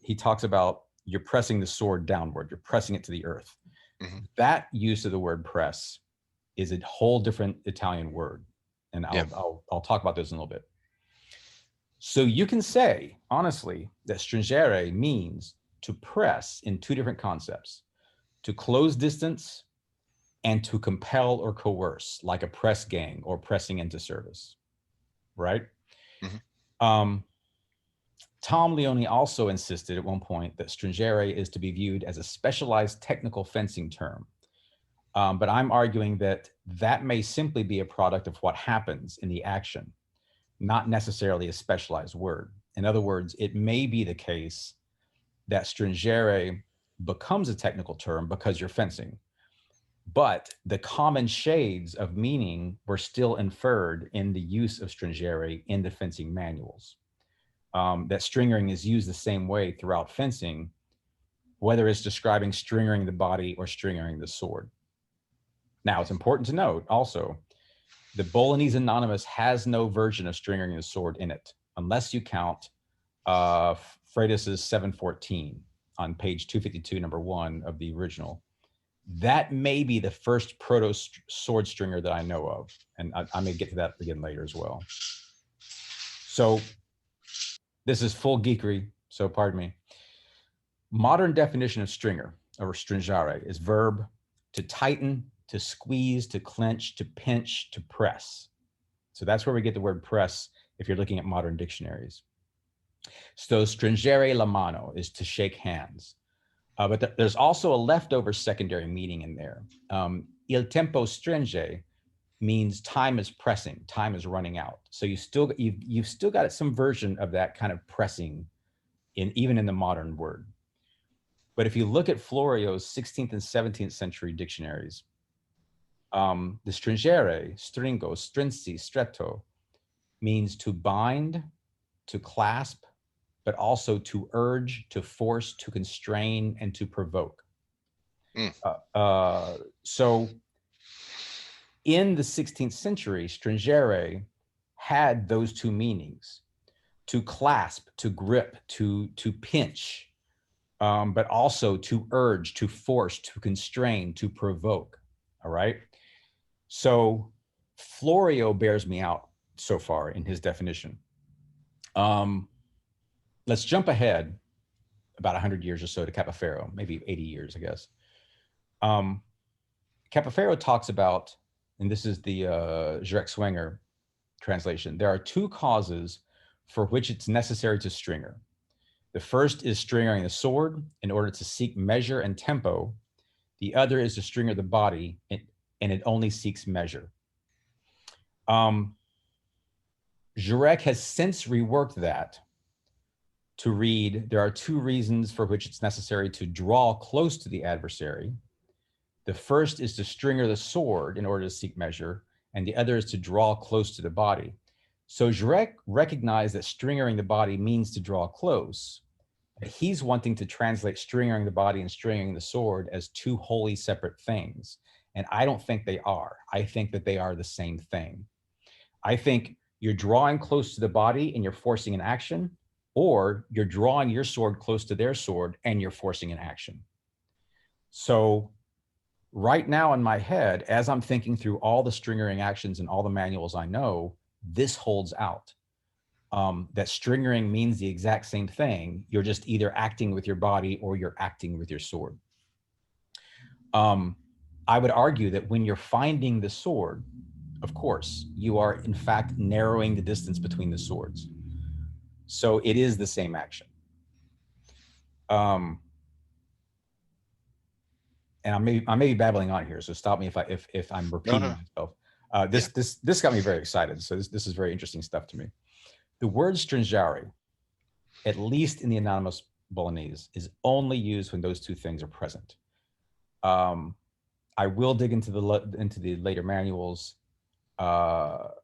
he talks about you're pressing the sword downward, you're pressing it to the earth. Mm-hmm. That use of the word press is a whole different Italian word. And I'll talk about this in a little bit. So you can say, honestly, that stringere means to press in 2 different concepts: to close distance and to compel or coerce, like a press gang or pressing into service, right? Mm-hmm. Um, Tom Leone also insisted at one point that stringere is to be viewed as a specialized technical fencing term. But I'm arguing that that may simply be a product of what happens in the action, not necessarily a specialized word. In other words, it may be the case that stringere becomes a technical term because you're fencing, but the common shades of meaning were still inferred in the use of stringere in the fencing manuals. That stringering is used the same way throughout fencing, whether it's describing stringering the body or stringering the sword. Now, it's important to note also, the Bolognese Anonymous has no version of stringering the sword in it, unless you count Freitas's 714 on page 252, number 1 of the original. That may be the first proto sword stringer that I know of, and I may get to that again later as well. So this is full geekery, so pardon me. Modern definition of stringer or stringere is verb to tighten, to squeeze, to clench, to pinch, to press. So that's where we get the word press if you're looking at modern dictionaries. So stringere la mano is to shake hands. But there's also a leftover secondary meaning in there. Il tempo stringe means time is pressing, time is running out. So you've still got some version of that kind of pressing even in the modern word. But if you look at Florio's 16th and 17th century dictionaries, the stringere, stringo, strinsi, stretto, means to bind, to clasp, but also to urge, to force, to constrain, and to provoke. So in the 16th century, stringere had those two meanings: to clasp, to grip, to pinch, but also to urge, to force, to constrain, to provoke. All right. So Florio bears me out so far in his definition. Let's jump ahead about 100 years or so to Capoferro, maybe 80 years, I guess. Capoferro talks about, and this is the Jurek-Swenger translation, there are two causes for which it's necessary to stringer. The first is stringering the sword in order to seek measure and tempo. The other is to stringer the body, and it only seeks measure. Jurek has since reworked that to read, there are two reasons for which it's necessary to draw close to the adversary. The first is to stringer the sword in order to seek measure, and the other is to draw close to the body. So Jurek recognized that stringering the body means to draw close. He's wanting to translate stringering the body and stringering the sword as two wholly separate things. And I don't think they are. I think that they are the same thing. I think you're drawing close to the body and you're forcing an action, or you're drawing your sword close to their sword and you're forcing an action. So right now in my head, as I'm thinking through all the stringering actions and all the manuals I know, this holds out. That stringering means the exact same thing. You're just either acting with your body or you're acting with your sword. I would argue that when you're finding the sword, of course, you are in fact narrowing the distance between the swords. So it is the same action. And I may be babbling on here, so stop me if I'm repeating myself. This got me very excited. So this is very interesting stuff to me. The word stringere, at least in the Anonymous Bolognese, is only used when those two things are present. I will dig into the later manuals, but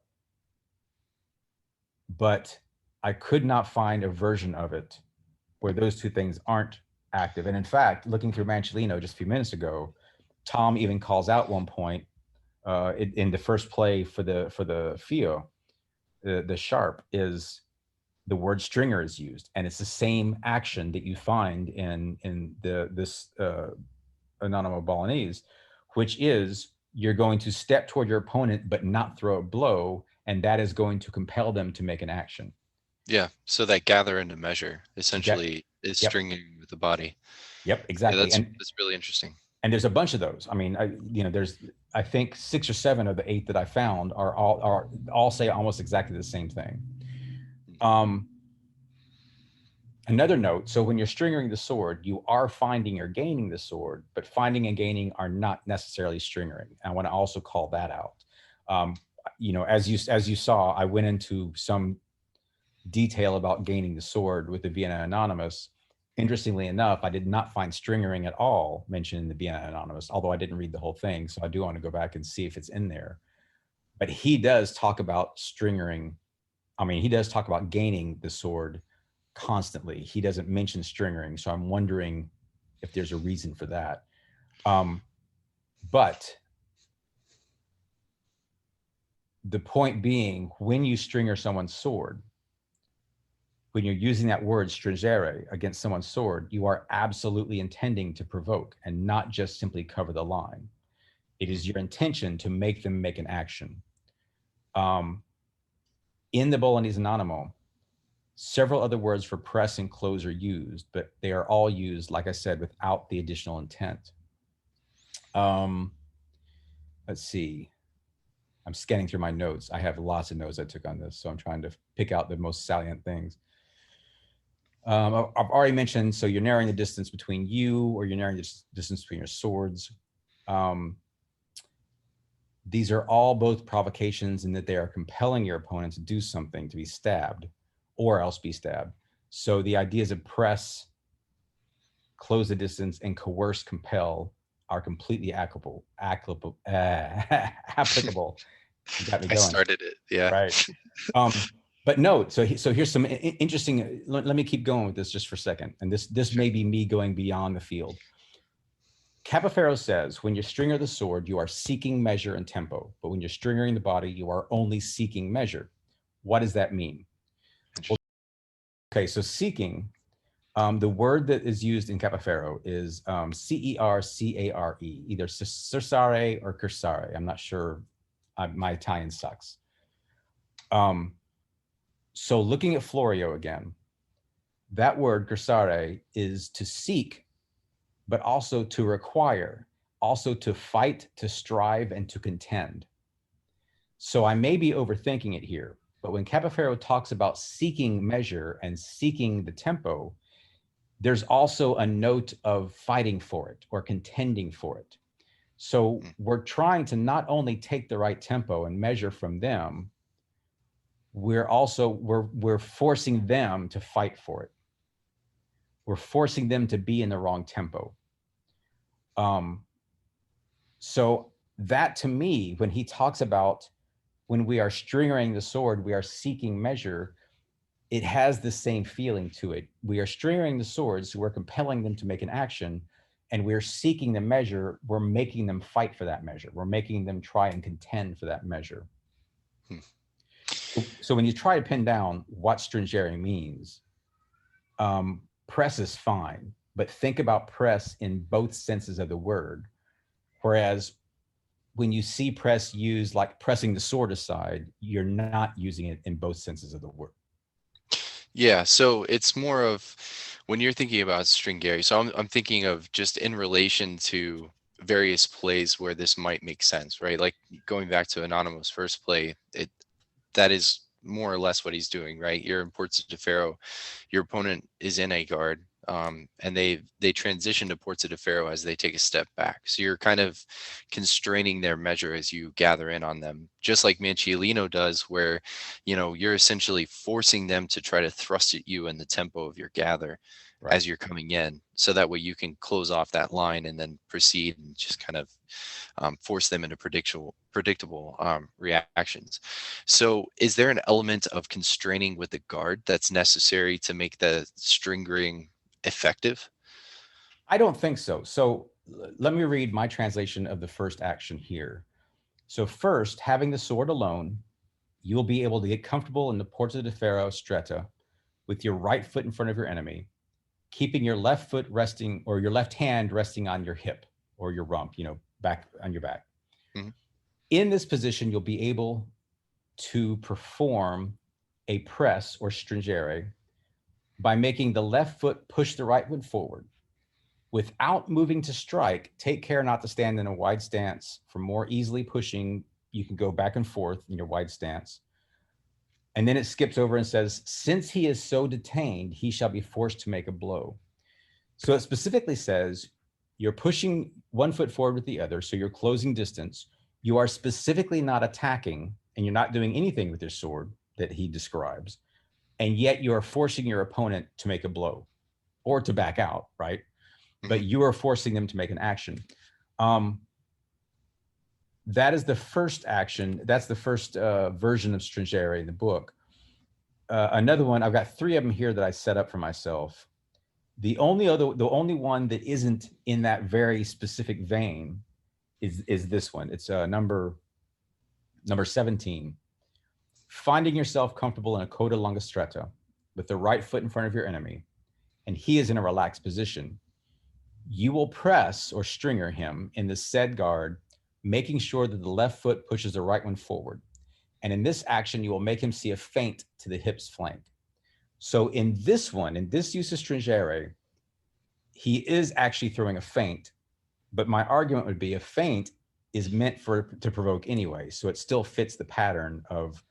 I could not find a version of it where those two things aren't active. And in fact, looking through Mancellino just a few minutes ago, Tom even calls out one point in the first play for the Fio, the sharp, is the word stringer is used, and it's the same action that you find in this Anonymous Bolognese, which is you're going to step toward your opponent but not throw a blow, and that is going to compel them to make an action. Yeah, so that gather into measure essentially is stringing with the body. Yep, exactly. Yeah, that's really interesting. And there's a bunch of those. I mean, there's I think 6 or 7 of the 8 that I found are all say almost exactly the same thing. Um, Another note, so when you're stringering the sword, you are finding or gaining the sword, but finding and gaining are not necessarily stringering. I want to also call that out. Um, as you saw, I went into some detail about gaining the sword with the Vienna Anonymous. Interestingly enough, I did not find stringering at all mentioned in the Vienna Anonymous, although I didn't read the whole thing. So I do want to go back and see if it's in there. But he does talk about stringering. I mean, he does talk about gaining the sword constantly. He doesn't mention stringering. So I'm wondering if there's a reason for that. But the point being, when you stringer someone's sword, when you're using that word stringere against someone's sword, you are absolutely intending to provoke and not just simply cover the line. It is your intention to make them make an action. In the Bolognese Anonimo, several other words for press and close are used, but they are all used, like I said, without the additional intent. Let's see. I'm scanning through my notes. I have lots of notes I took on this, so I'm trying to pick out the most salient things. I've already mentioned, so you're narrowing the distance between you, or you're narrowing the distance between your swords. These are all both provocations in that they are compelling your opponent to do something, to be stabbed, or else be stabbed. So the ideas of press, close the distance, and coerce, compel are completely applicable. Applicable. You got me going. I started it, yeah. Right. But note, so here's some interesting. Let me keep going with this just for a second, and this may be me going beyond the field. Capoferro says, when you stringer the sword, you are seeking measure and tempo, but when you're stringering the body, you are only seeking measure. What does that mean? Well, okay, so seeking, the word that is used in Capoferro is cercare, either cercare or cursare. I'm not sure. My Italian sucks. So looking at Florio again, that word cursare is to seek, but also to require, also to fight, to strive, and to contend. So I may be overthinking it here, but when Capoferro talks about seeking measure and seeking the tempo, there's also a note of fighting for it or contending for it. So we're trying to not only take the right tempo and measure from them, we're forcing them to fight for it. We're forcing them to be in the wrong tempo. So that, to me, when he talks about when we are stringering the sword, we are seeking measure, it has the same feeling to it. We are stringering the swords, so we're compelling them to make an action, and we're seeking the measure, we're making them fight for that measure. We're making them try and contend for that measure. So when you try to pin down what stringere means, press is fine, but think about press in both senses of the word. Whereas when you see press used like pressing the sword aside, you're not using it in both senses of the word. Yeah, so it's more of when you're thinking about stringere. So I'm thinking of just in relation to various plays where this might make sense, right? Like going back to Anonymous' first play, that is more or less what he's doing, right? You're in Ports de Ferro, your opponent is in a guard, and they transition to Ports de Ferro as they take a step back. So you're kind of constraining their measure as you gather in on them, just like Manciolino does, where you're essentially forcing them to try to thrust at you in the tempo of your gather. Right. As you're coming in, so that way you can close off that line and then proceed and just kind of force them into predictable reactions. So is there an element of constraining with the guard that's necessary to make the stringering effective? I don't think so. So let me read my translation of the first action here. So first, having the sword alone, you'll be able to get comfortable in the Porta de Ferro stretta with your right foot in front of your enemy, keeping your left foot resting, or your left hand resting on your hip or your rump, back on your back. Mm-hmm. In this position, you'll be able to perform a press or stringere by making the left foot push the right foot forward. Without moving to strike, take care not to stand in a wide stance. For more easily pushing, you can go back and forth in your wide stance. And then it skips over and says, since he is so detained, he shall be forced to make a blow. So it specifically says you're pushing one foot forward with the other. So you're closing distance. You are specifically not attacking, and you're not doing anything with your sword that he describes. And yet you are forcing your opponent to make a blow or to back out, right? But you are forcing them to make an action. That is the first action. That's the first version of Stringere in the book. Another one, I've got 3 of them here that I set up for myself. The only one that isn't in that very specific vein is this one. It's number 17. Finding yourself comfortable in a coda longa stretta with the right foot in front of your enemy, and he is in a relaxed position. You will press or stringer him in the said guard, making sure that the left foot pushes the right one forward. And in this action, you will make him see a feint to the hip's flank. So in this one, in this use of Stringere, he is actually throwing a feint, but my argument would be a feint is meant to provoke anyway. So it still fits the pattern of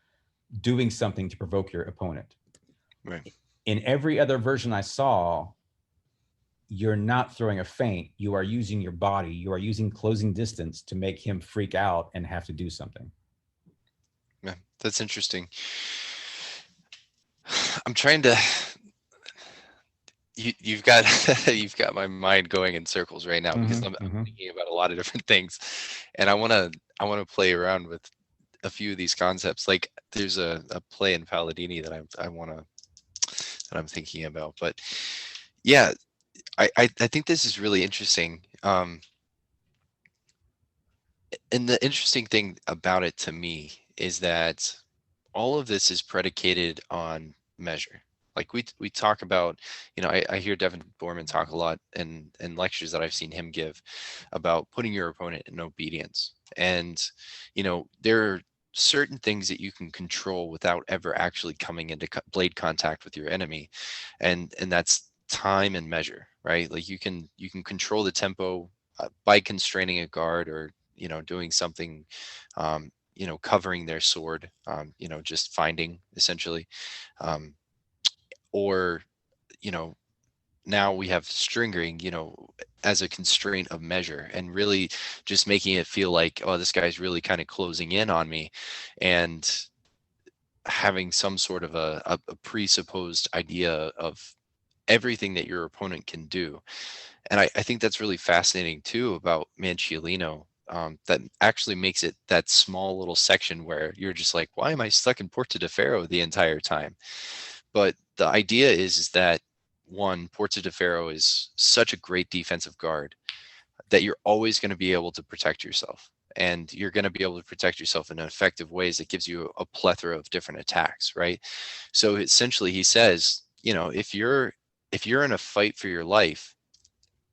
doing something to provoke your opponent. Right. In every other version I saw, you're not throwing a feint. You are using your body. You are using closing distance to make him freak out and have to do something. Yeah, that's interesting. I'm trying to. You've got you've got my mind going in circles right now because I'm thinking about a lot of different things, and I want to play around with a few of these concepts. Like there's a play in Palladini that I'm thinking about. But yeah, I think this is really interesting. And the interesting thing about it to me is that all of this is predicated on measure. Like we talk about, I hear Devin Borman talk a lot in lectures that I've seen him give about putting your opponent in obedience. And, there are certain things that you can control without ever actually coming into blade contact with your enemy. And that's time and measure, right? Like you can control the tempo by constraining a guard or, doing something, covering their sword, just finding essentially. Or, now we have stringering, as a constraint of measure and really just making it feel like, oh, this guy's really kind of closing in on me, and having some sort of a presupposed idea of everything that your opponent can do. And I think that's really fascinating too about Manciolino. That actually makes it that small little section where you're just like, why am I stuck in Porta de Ferro the entire time? But the idea is that one, Porta de Ferro is such a great defensive guard that you're always going to be able to protect yourself, and you're going to be able to protect yourself in effective ways that gives you a plethora of different attacks, right? So essentially he says, if you're in a fight for your life,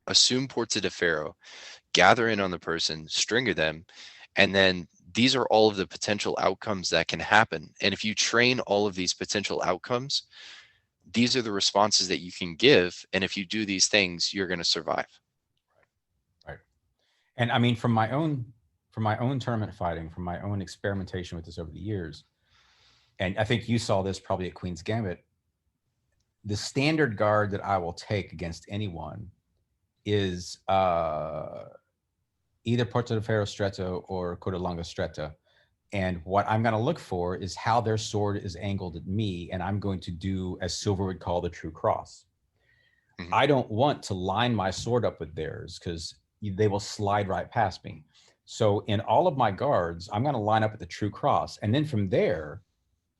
assume Porta de Ferro, gather in on the person, stringer them, and then these are all of the potential outcomes that can happen. And if you train all of these potential outcomes, these are the responses that you can give. And if you do these things, you're going to survive. Right. And I mean, from my own tournament fighting, from my own experimentation with this over the years, and I think you saw this probably at Queen's Gambit, the standard guard that I will take against anyone is either Porta de Ferro stretta or Coda longa stretta. And what I'm going to look for is how their sword is angled at me, and I'm going to do, as Silver would call, the true cross. Mm-hmm. I don't want to line my sword up with theirs because they will slide right past me. So in all of my guards, I'm going to line up at the true cross. And then from there,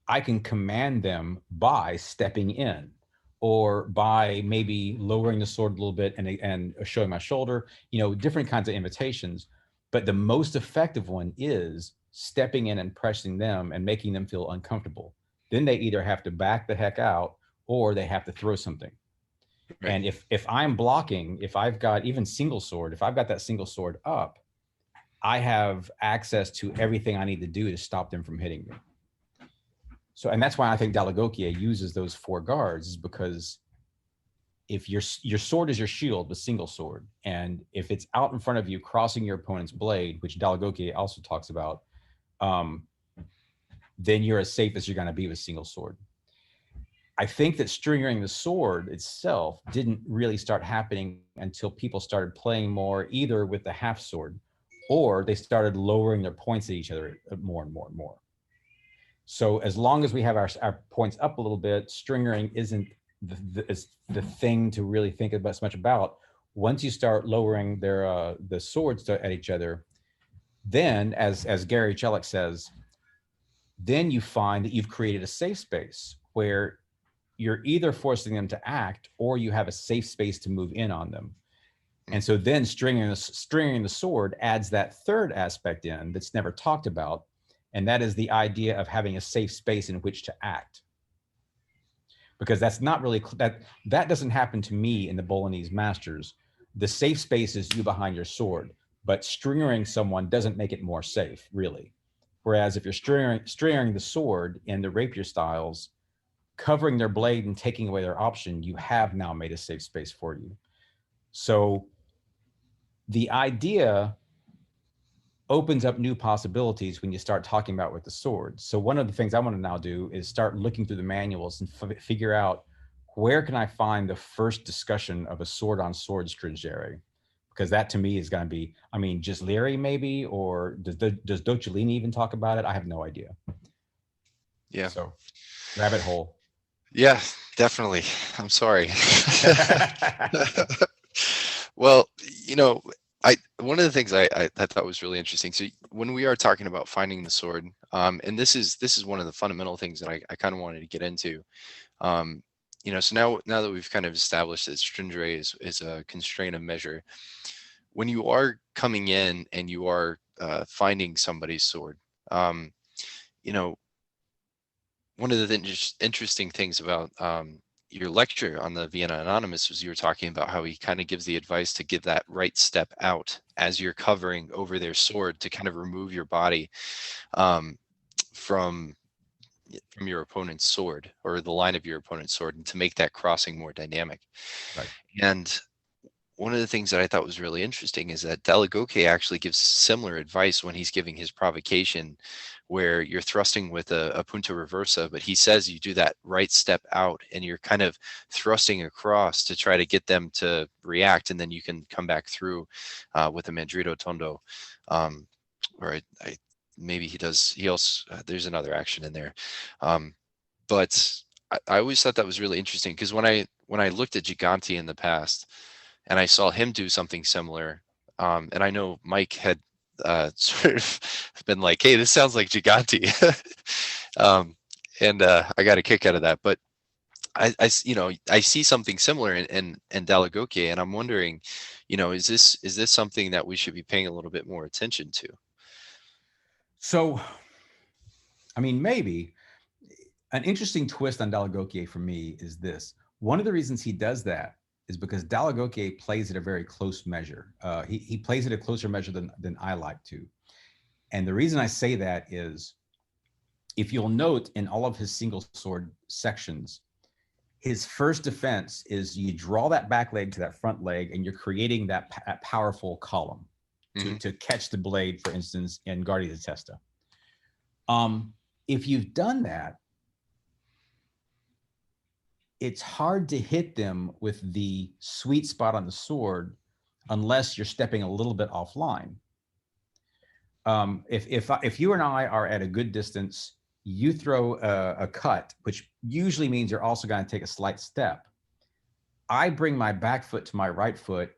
I can command them by stepping in or by maybe lowering the sword a little bit and showing my shoulder, different kinds of invitations. But the most effective one is stepping in and pressing them and making them feel uncomfortable. Then they either have to back the heck out or they have to throw something. Right. And if I'm blocking, if I've got even single sword, if I've got that single sword up, I have access to everything I need to do to stop them from hitting me. So, and that's why I think Dall'Agocchie uses those 4 guards, is because if your sword is your shield with single sword, and if it's out in front of you crossing your opponent's blade, which Dall'Agocchie also talks about, then you're as safe as you're going to be with single sword. I think that stringering the sword itself didn't really start happening until people started playing more either with the half sword, or they started lowering their points at each other more and more and more. So as long as we have our points up a little bit, stringering isn't the thing to really think about so much about. Once you start lowering the swords at each other, then as Gary Chelick says, then you find that you've created a safe space where you're either forcing them to act or you have a safe space to move in on them. And so then stringing the sword adds that third aspect in that's never talked about, and that is the idea of having a safe space in which to act. Because that's not really, that doesn't happen to me in the Bolognese Masters. The safe space is you behind your sword, but stringering someone doesn't make it more safe, really. Whereas if you're stringering the sword in the rapier styles, covering their blade and taking away their option, you have now made a safe space for you. So the idea opens up new possibilities when you start talking about with the sword. So one of the things I want to now do is start looking through the manuals and figure out where can I find the first discussion of a sword on sword stringere? Because that to me is going to be, I mean, just Leary maybe, or does Docellini even talk about it? I have no idea. Yeah. So rabbit hole. Yeah, definitely. I'm sorry. Well, one of the things I thought was really interesting. So when we are talking about finding the sword, and this is one of the fundamental things that I kind of wanted to get into. So now that we've kind of established that stringere is a constraint of measure, when you are coming in and you are finding somebody's sword, one of the interesting things about your lecture on the Vienna Anonymous was you were talking about how he kind of gives the advice to give that right step out as you're covering over their sword to kind of remove your body from your opponent's sword, or the line of your opponent's sword, and to make that crossing more dynamic. Right. And one of the things that I thought was really interesting is that Dall'Agocchie actually gives similar advice when he's giving his provocation, where you're thrusting with a punta reversa, but he says you do that right step out and you're kind of thrusting across to try to get them to react, and then you can come back through with a mandrito tondo. Or maybe he also, there's another action in there. But I always thought that was really interesting, because when I looked at Giganti in the past, and I saw him do something similar. And I know Mike had sort of been like, hey, this sounds like Giganti. And I got a kick out of that. But I see something similar in Dall'Agocchie, and I'm wondering, is this something that we should be paying a little bit more attention to? So, I mean, maybe an interesting twist on Dall'Agocchie for me is this. One of the reasons he does that is because Dall'Agocchie plays at a very close measure. He plays at a closer measure than I like to. And the reason I say that is, if you'll note in all of his single sword sections, his first defense is you draw that back leg to that front leg, and you're creating that powerful column to catch the blade, for instance, in Guardia di Testa. If you've done that, it's hard to hit them with the sweet spot on the sword unless you're stepping a little bit offline. If you and I are at a good distance, you throw a cut, which usually means you're also going to take a slight step. I bring my back foot to my right foot,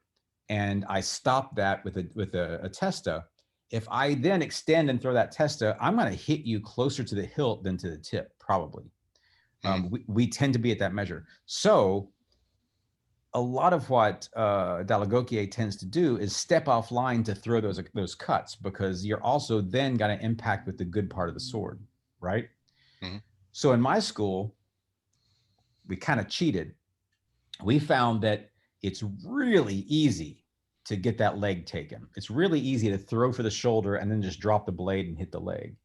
and I stop that with a testa. If I then extend and throw that testa, I'm going to hit you closer to the hilt than to the tip, probably. We tend to be at that measure. So a lot of what Dall'Agocchie tends to do is step offline to throw those cuts, because you're also then going to impact with the good part of the sword, right? So in my school, we kind of cheated. We found that it's really easy to get that leg taken. It's really easy to throw for the shoulder and then just drop the blade and hit the leg.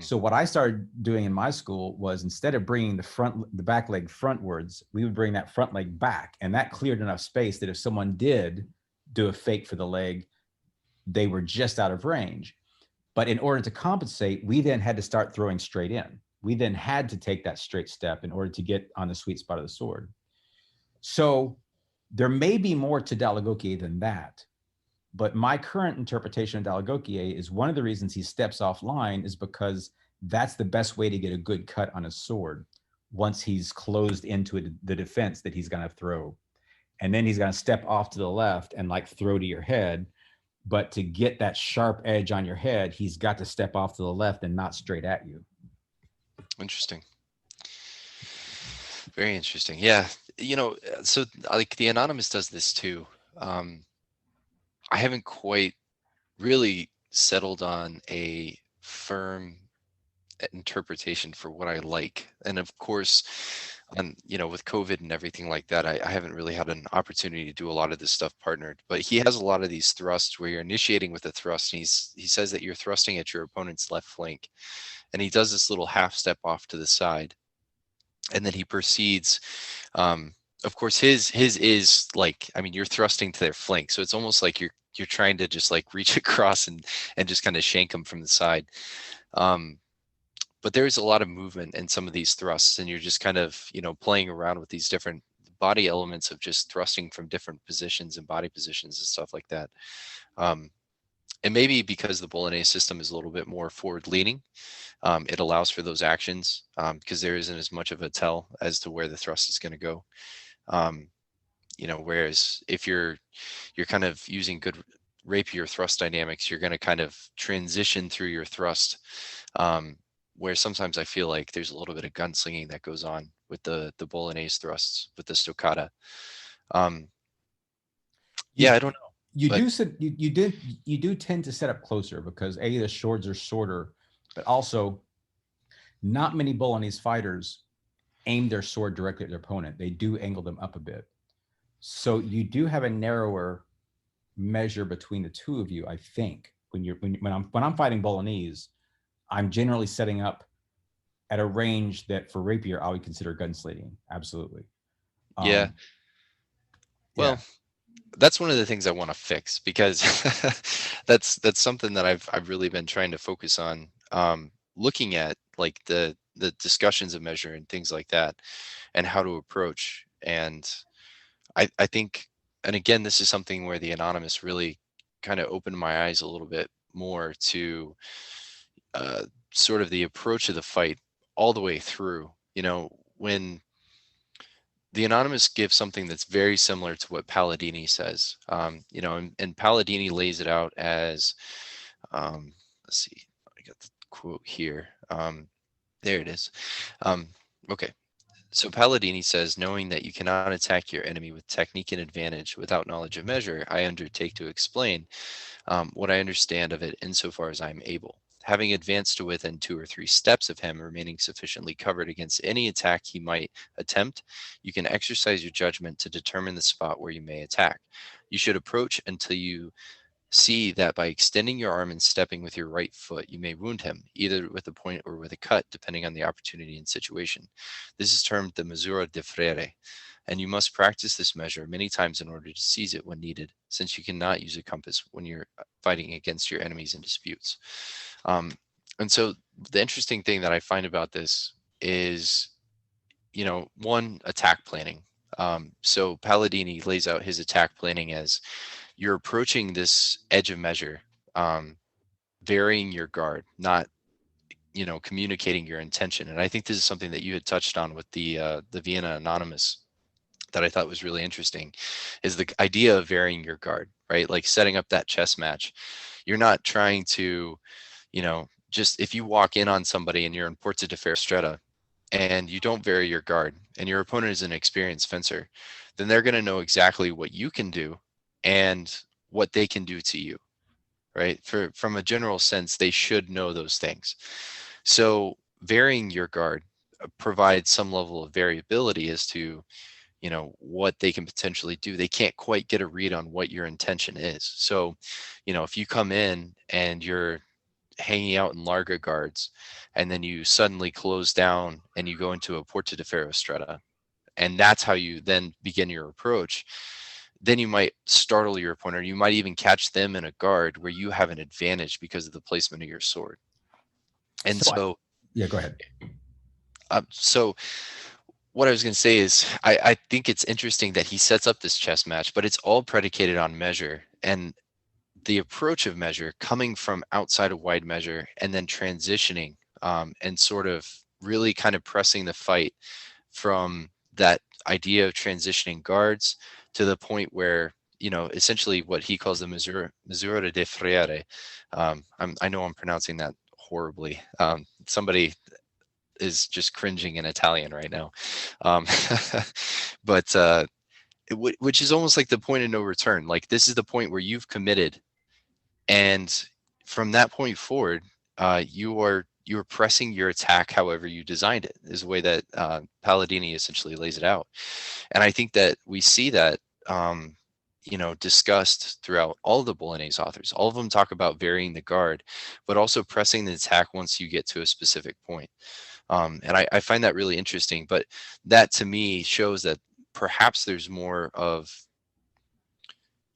So what I started doing in my school was, instead of bringing the back leg frontwards, we would bring that front leg back, and that cleared enough space that if someone did do a fake for the leg, they were just out of range. But in order to compensate, we then had to start throwing straight in. We then had to take that straight step in order to get on the sweet spot of the sword. So there may be more to Dalagokie than that. But my current interpretation of Dalagokie is one of the reasons he steps offline is because that's the best way to get a good cut on his sword once he's closed into the defense that he's going to throw. And then he's going to step off to the left and like throw to your head. But to get that sharp edge on your head, he's got to step off to the left and not straight at you. Interesting. Very interesting. Yeah. You know, so like the Anonymous does this too. I haven't quite really settled on a firm interpretation for what I like. And of course, you know, with COVID and everything like that, I haven't really had an opportunity to do a lot of this stuff partnered. But he has a lot of these thrusts where you're initiating with a thrust, and he says that you're thrusting at your opponent's left flank, and he does this little half step off to the side, and then he proceeds. Of course, his is like, I mean, you're thrusting to their flank, so it's almost like you're trying to just like reach across and just kind of shank them from the side. But there's a lot of movement in some of these thrusts, and you're just kind of, you know, playing around with these different body elements of just thrusting from different positions and body positions and stuff like that. And maybe because the Bolognese system is a little bit more forward leaning, it allows for those actions because there isn't as much of a tell as to where the thrust is going to go. You know, whereas if you're kind of using good rapier thrust dynamics, you're going to kind of transition through your thrust. Where sometimes I feel like there's a little bit of gunslinging that goes on with the Bolognese thrusts with the stoccata. Yeah, I don't know. You do tend to set up closer because the swords are shorter, but also not many Bolognese fighters aim their sword directly at their opponent. They do angle them up a bit. So you do have a narrower measure between the two of you, I think. When I'm fighting Bolognese, I'm generally setting up at a range that for rapier I would consider gunslinging. Absolutely. Yeah. Well, that's one of the things I want to fix because that's something that I've really been trying to focus on. Looking at like the discussions of measure and things like that, and how to approach. And I think, and again, this is something where the Anonymous really kind of opened my eyes a little bit more to sort of the approach of the fight all the way through. You know, when the Anonymous gives something that's very similar to what Palladini says, you know, and Palladini lays it out as, let's see, I got the quote here. There it is. Okay. So Palladini says, knowing that you cannot attack your enemy with technique and advantage without knowledge of measure, I undertake to explain what I understand of it insofar as I am able. Having advanced to within 2 or 3 steps of him, remaining sufficiently covered against any attack he might attempt, you can exercise your judgment to determine the spot where you may attack. You should approach until you see that by extending your arm and stepping with your right foot, you may wound him, either with a point or with a cut, depending on the opportunity and situation. This is termed the misura di Freire, and you must practice this measure many times in order to seize it when needed, since you cannot use a compass when you're fighting against your enemies in disputes. And so the interesting thing that I find about this is, you know, one, attack planning. So Palladini lays out his attack planning as you're approaching this edge of measure, varying your guard, not, you know, communicating your intention. And I think this is something that you had touched on with the Vienna Anonymous that I thought was really interesting, is the idea of varying your guard, right? Like setting up that chess match. You're not trying to, you know, just if you walk in on somebody and you're in Porta di Stretta and you don't vary your guard and your opponent is an experienced fencer, then they're going to know exactly what you can do and what they can do to you, right? From a general sense, they should know those things. So varying your guard provides some level of variability as to, you know, what they can potentially do. They can't quite get a read on what your intention is. So, you know, if you come in and you're hanging out in larga guards and then you suddenly close down and you go into a Porta di Stretta, and that's how you then begin your approach, then you might startle your opponent. You might even catch them in a guard where you have an advantage because of the placement of your sword. And So, so, yeah, go ahead. so what I was going to say is I think it's interesting that he sets up this chess match, but it's all predicated on measure and the approach of measure coming from outside of wide measure and then transitioning and sort of really kind of pressing the fight from that idea of transitioning guards to the point where, you know, essentially what he calls the misura de friere. I know I'm pronouncing that horribly. Somebody is just cringing in Italian right now. Um, but which is almost like the point of no return. Like this is the point where you've committed, and from that point forward, you're pressing your attack however you designed it. Is the way that Palladini essentially lays it out, and I think that we see that. You know, discussed throughout all the Bolognese authors. All of them talk about varying the guard, but also pressing the attack once you get to a specific point. And I find that really interesting. But that to me shows that perhaps there's more of,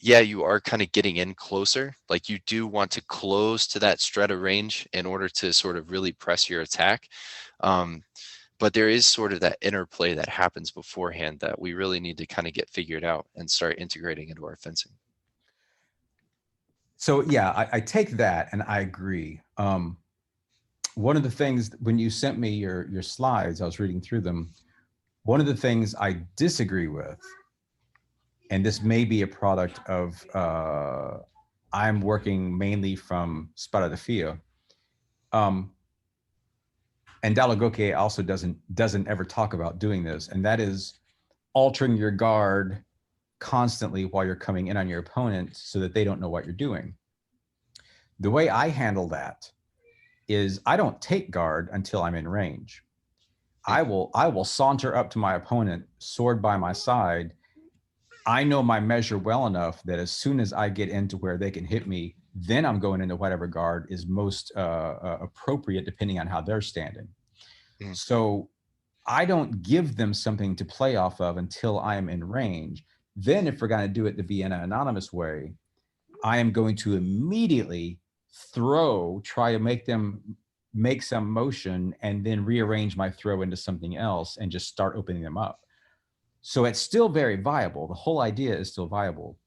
yeah, you are kind of getting in closer. Like you do want to close to that strata range in order to sort of really press your attack. But there is sort of that interplay that happens beforehand that we really need to kind of get figured out and start integrating into our fencing. So yeah, I take that and I agree. One of the things when you sent me your slides, I was reading through them. One of the things I disagree with, and this may be a product of I'm working mainly from Spada de Fio, and Dalla Gocche also doesn't ever talk about doing this, and that is altering your guard constantly while you're coming in on your opponent so that they don't know what you're doing. The way I handle that is I don't take guard until I'm in range. I will saunter up to my opponent, sword by my side. I know my measure well enough that as soon as I get into where they can hit me, then I'm going into whatever guard is most appropriate depending on how they're standing. Mm. So I don't give them something to play off of until I am in range. Then if we're going to do it the Vienna Anonymous way, I am going to immediately try to make them make some motion and then rearrange my throw into something else and just start opening them up. So it's still very viable. The whole idea is still viable.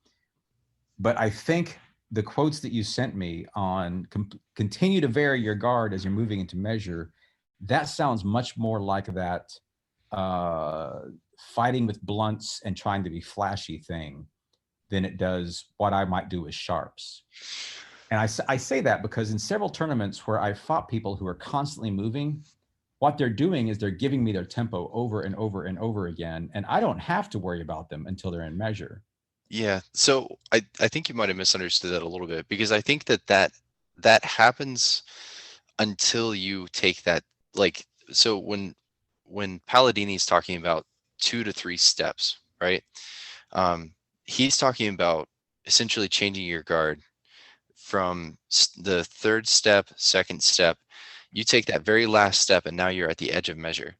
But I think the quotes that you sent me on continue to vary your guard as you're moving into measure, that sounds much more like that fighting with blunts and trying to be flashy thing than it does what I might do with sharps. And I say that because in several tournaments where I fought people who are constantly moving, what they're doing is they're giving me their tempo over and over and over again. And I don't have to worry about them until they're in measure. Yeah. So I think you might have misunderstood that a little bit, because I think that happens until you take that, like, so when Palladini's talking about 2 to 3 steps, right? He's talking about essentially changing your guard from the third step, second step. You take that very last step and now you're at the edge of measure.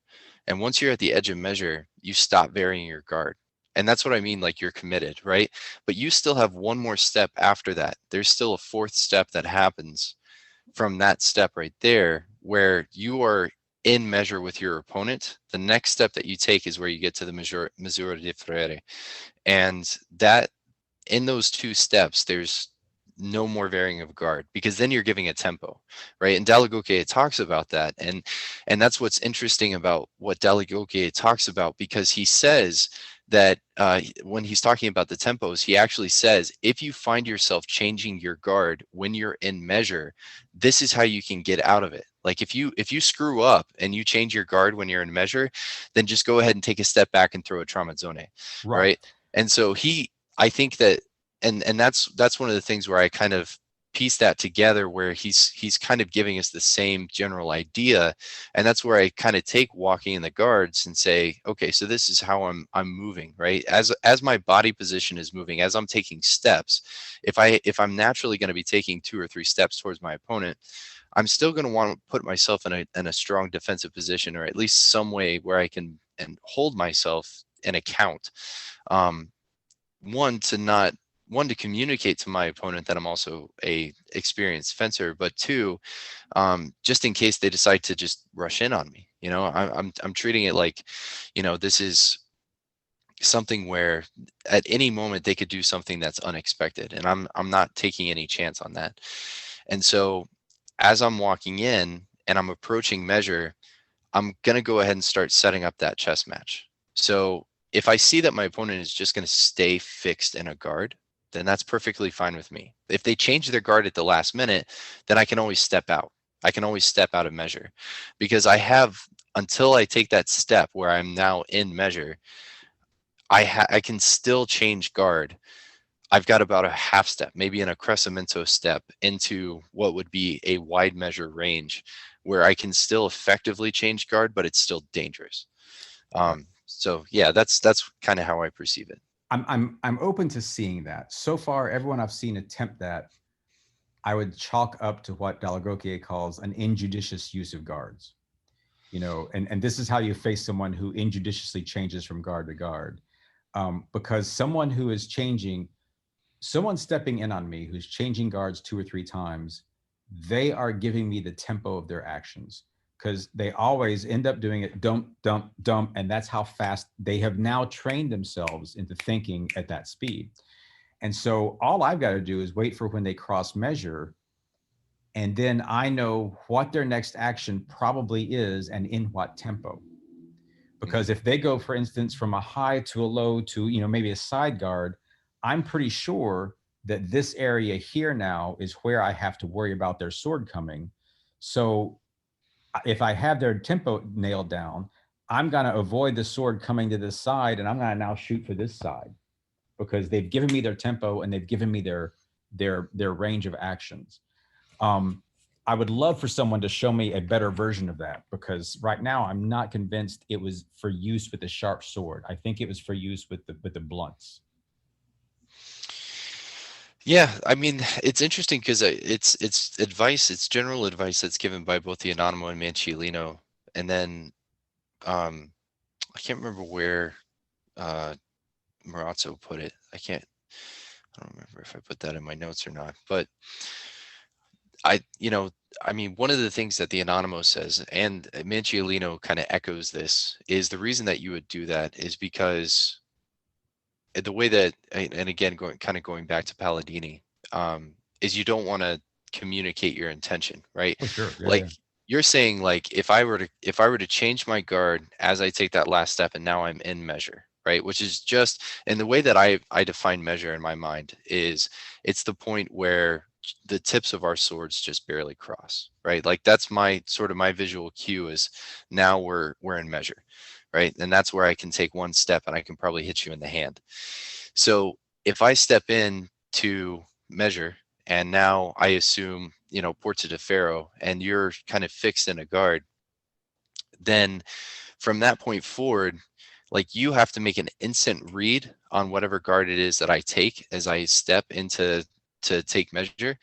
And once you're at the edge of measure, you stop varying your guard. And that's what I mean, like you're committed, right? But you still have one more step after that. There's still a fourth step that happens from that step right there where you are in measure with your opponent. The next step that you take is where you get to the misura de friere. And that in those 2 steps, there's no more varying of guard, because then you're giving a tempo, right? And Dalla Gocche talks about that. And that's what's interesting about what Dalla Gocche talks about, because he says that when he's talking about the tempos, he actually says, if you find yourself changing your guard when you're in measure, this is how you can get out of it. Like if you screw up and you change your guard when you're in measure, then just go ahead and take a step back and throw a tramazzone, right? And so I think that, and that's one of the things where I kind of piece that together, where he's kind of giving us the same general idea. And that's where I kind of take walking in the guards and say, okay, so this is how I'm moving, right? As my body position is moving, as I'm taking steps, if I'm naturally going to be taking 2 or 3 steps towards my opponent, I'm still going to want to put myself in a strong defensive position, or at least some way where I can and hold myself in account. one to not one to communicate to my opponent that I'm also a experienced fencer, but two, just in case they decide to just rush in on me. I'm treating it like, this is something where at any moment they could do something that's unexpected, and I'm not taking any chance on that. And so as I'm walking in and I'm approaching measure, I'm going to go ahead and start setting up that chess match. So if I see that my opponent is just going to stay fixed in a guard, then that's perfectly fine with me. If they change their guard at the last minute, then I can always step out. I can always step out of measure, because I have, until I take that step where I'm now in measure, I can still change guard. I've got about a half step, maybe an accrescimento step, into what would be a wide measure range where I can still effectively change guard, but it's still dangerous. Right. So yeah, that's kind of how I perceive it. I'm open to seeing that. So far, everyone I've seen attempt that, I would chalk up to what Delagroquier calls an injudicious use of guards. And this is how you face someone who injudiciously changes from guard to guard. Because someone stepping in on me who's changing guards 2 or 3 times, they are giving me the tempo of their actions, because they always end up doing it dump, dump, dump. And that's how fast they have now trained themselves into thinking at that speed. And so all I've got to do is wait for when they cross measure. And then I know what their next action probably is and in what tempo. Because if they go, for instance, from a high to a low to, maybe a side guard, I'm pretty sure that this area here now is where I have to worry about their sword coming. So if I have their tempo nailed down, I'm going to avoid the sword coming to this side, and I'm going to now shoot for this side, because they've given me their tempo and they've given me their range of actions. I would love for someone to show me a better version of that, because right now I'm not convinced it was for use with the sharp sword. I think it was for use with the blunts. Yeah, I mean, it's interesting because it's advice, it's general advice that's given by both the Anonimo and Manciolino, and then I can't remember where Marazzo put it. I don't remember if I put that in my notes or not, but I mean, one of the things that the Anonymous says, and Manciolino kind of echoes this, is the reason that you would do that is because the way that, and again, going back to Palladini, is you don't want to communicate your intention, right? Oh, sure. Yeah, Like yeah. you're saying, like if I were to change my guard as I take that last step, and now I'm in measure, right? Which is just, and the way that I define measure in my mind is it's the point where the tips of our swords just barely cross, right? Like that's my sort of my visual cue is now we're in measure, right? And that's where I can take one step and I can probably hit you in the hand. So if I step in to measure and now I assume, Porta de Ferro, and you're kind of fixed in a guard, then from that point forward, like you have to make an instant read on whatever guard it is that I take as I step into to take measure.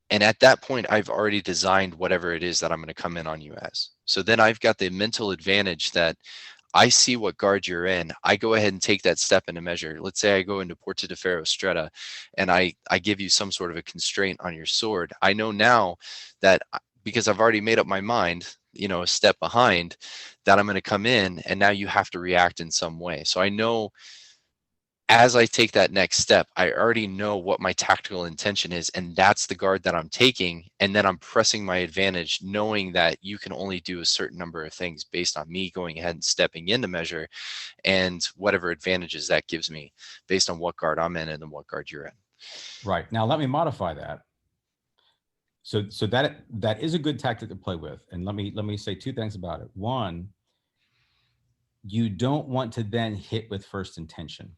And at that point, I've already designed whatever it is that I'm going to come in on you as. So then I've got the mental advantage that I see what guard you're in. I go ahead and take that step into measure. Let's say I go into Porta de Ferro Stretta and I give you some sort of a constraint on your sword. I know now that because I've already made up my mind, a step behind, that I'm going to come in and now you have to react in some way. So I know as I take that next step, I already know what my tactical intention is, and that's the guard that I'm taking. And then I'm pressing my advantage, knowing that you can only do a certain number of things based on me going ahead and stepping into measure and whatever advantages that gives me based on what guard I'm in and then what guard you're in. Right. Now let me modify that. So that is a good tactic to play with. And let me say 2 things about it. One, you don't want to then hit with first intention.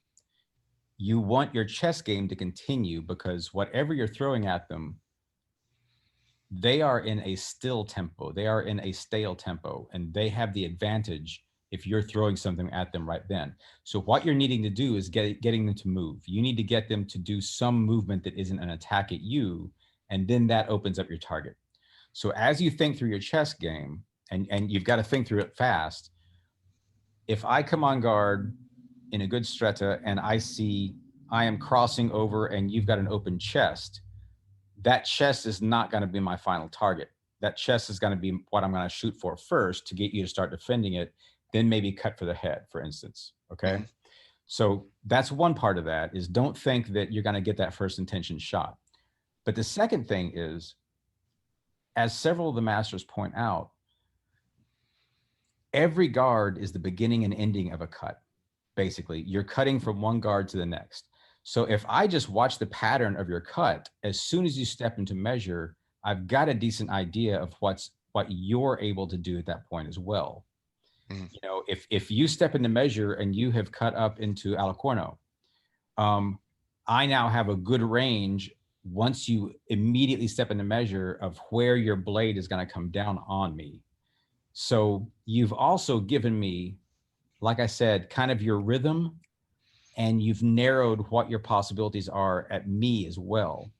You want your chess game to continue, because whatever you're throwing at them, they are in a still tempo. They are in a stale tempo, and they have the advantage if you're throwing something at them right then. So what you're needing to do is getting them to move. You need to get them to do some movement that isn't an attack at you, and then that opens up your target. So as you think through your chess game, and you've got to think through it fast, if I come on guard in a good stretta and I see I am crossing over and you've got an open chest, that chest is not going to be my final target. That chest is going to be what I'm going to shoot for first to get you to start defending it, then maybe cut for the head, for instance. Okay. Hmm. So that's one part of that, is don't think that you're going to get that first intention shot. But the second thing is, as several of the masters point out, every guard is the beginning and ending of a cut. Basically, you're cutting from one guard to the next. So if I just watch the pattern of your cut, as soon as you step into measure, I've got a decent idea of what you're able to do at that point as well. Hmm. You know, if you step into measure and you have cut up into Alicorno, I now have a good range once you immediately step into measure of where your blade is going to come down on me. So you've also given me, like I said, kind of your rhythm, and you've narrowed what your possibilities are at me as well.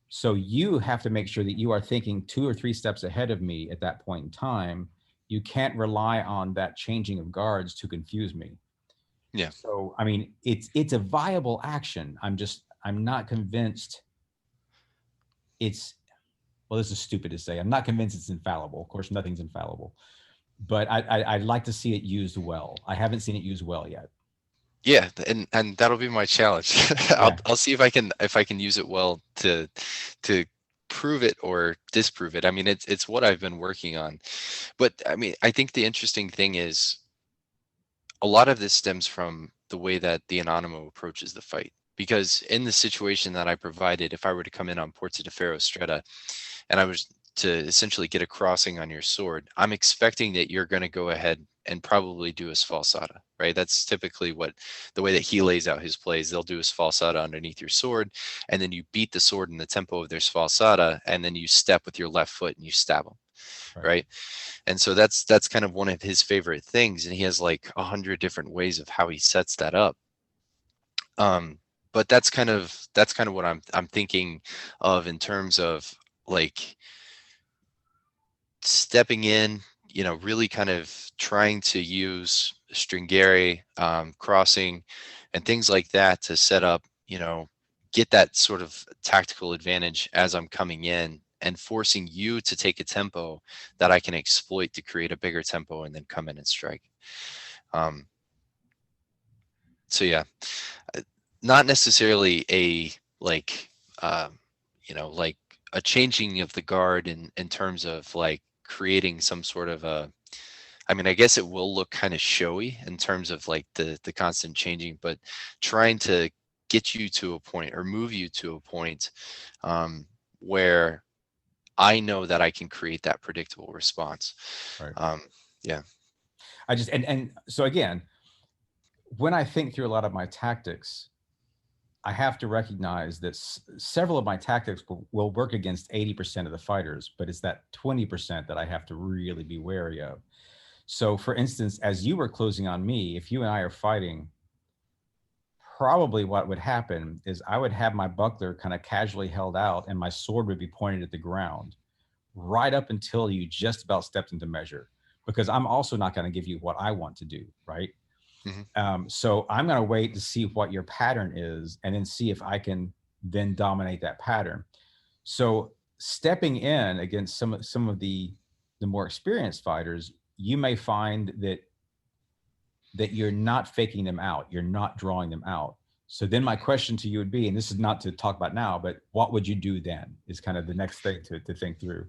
So you have to make sure that you are thinking 2 or 3 steps ahead of me at that point in time. You can't rely on that changing of guards to confuse me. Yeah. So, I mean, it's a viable action. I'm not convinced it's, well, this is stupid to say. I'm not convinced it's infallible. Of course, nothing's infallible, but I'd like to see it used well. I haven't seen it used well yet. Yeah, and that'll be my challenge. Yeah. I'll see if I can use it well to prove it or disprove it. I mean, it's what I've been working on. But I mean, I think the interesting thing is a lot of this stems from the way that the Anonymous approaches the fight. Because in the situation that I provided, if I were to come in on Porta de Ferro Stretta and I was to essentially get a crossing on your sword, I'm expecting that you're going to go ahead and probably do a sfalsata, right? That's typically what the way that he lays out his plays. They'll do a sfalsata underneath your sword, and then you beat the sword in the tempo of their sfalsata, and then you step with your left foot and you stab them, right? And so that's kind of one of his favorite things, and he has like 100 different ways of how he sets that up. But that's kind of what I'm thinking of in terms of like stepping in, you know, really kind of trying to use stringere, crossing, and things like that to set up, you know, get that sort of tactical advantage as I'm coming in and forcing you to take a tempo that I can exploit to create a bigger tempo and then come in and strike. So yeah, not necessarily a like, you know, like a changing of the guard in terms of like creating some sort of a, I mean, I guess it will look kind of showy in terms of like the constant changing, but trying to get you to a point or move you to a point where I know that I can create that predictable response. Right. Yeah. I just, and so again, when I think through a lot of my tactics, I have to recognize that several of my tactics will work against 80% of the fighters, but it's that 20% that I have to really be wary of. So for instance, as you were closing on me, if you and I are fighting, probably what would happen is I would have my buckler kind of casually held out and my sword would be pointed at the ground right up until you just about stepped into measure, because I'm also not going to give you what I want to do, right? Mm-hmm. So I'm going to wait to see what your pattern is and then see if I can then dominate that pattern. So stepping in against some of the more experienced fighters, you may find that you're not faking them out, you're not drawing them out. So then my question to you would be, and this is not to talk about now, but what would you do then is kind of the next thing to think through.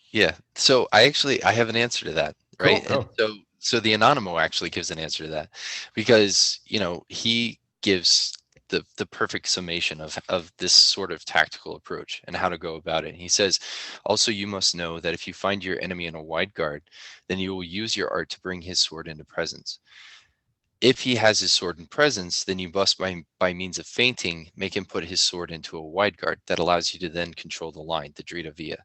Yeah. So I have an answer to that, right? Cool. And so the Anonymous actually gives an answer to that, because, you know, he gives the perfect summation of this sort of tactical approach and how to go about it. And he says, also, you must know that if you find your enemy in a wide guard, then you will use your art to bring his sword into presence. If he has his sword in presence, then you must, by means of feinting, make him put his sword into a wide guard that allows you to then control the line, the drita via,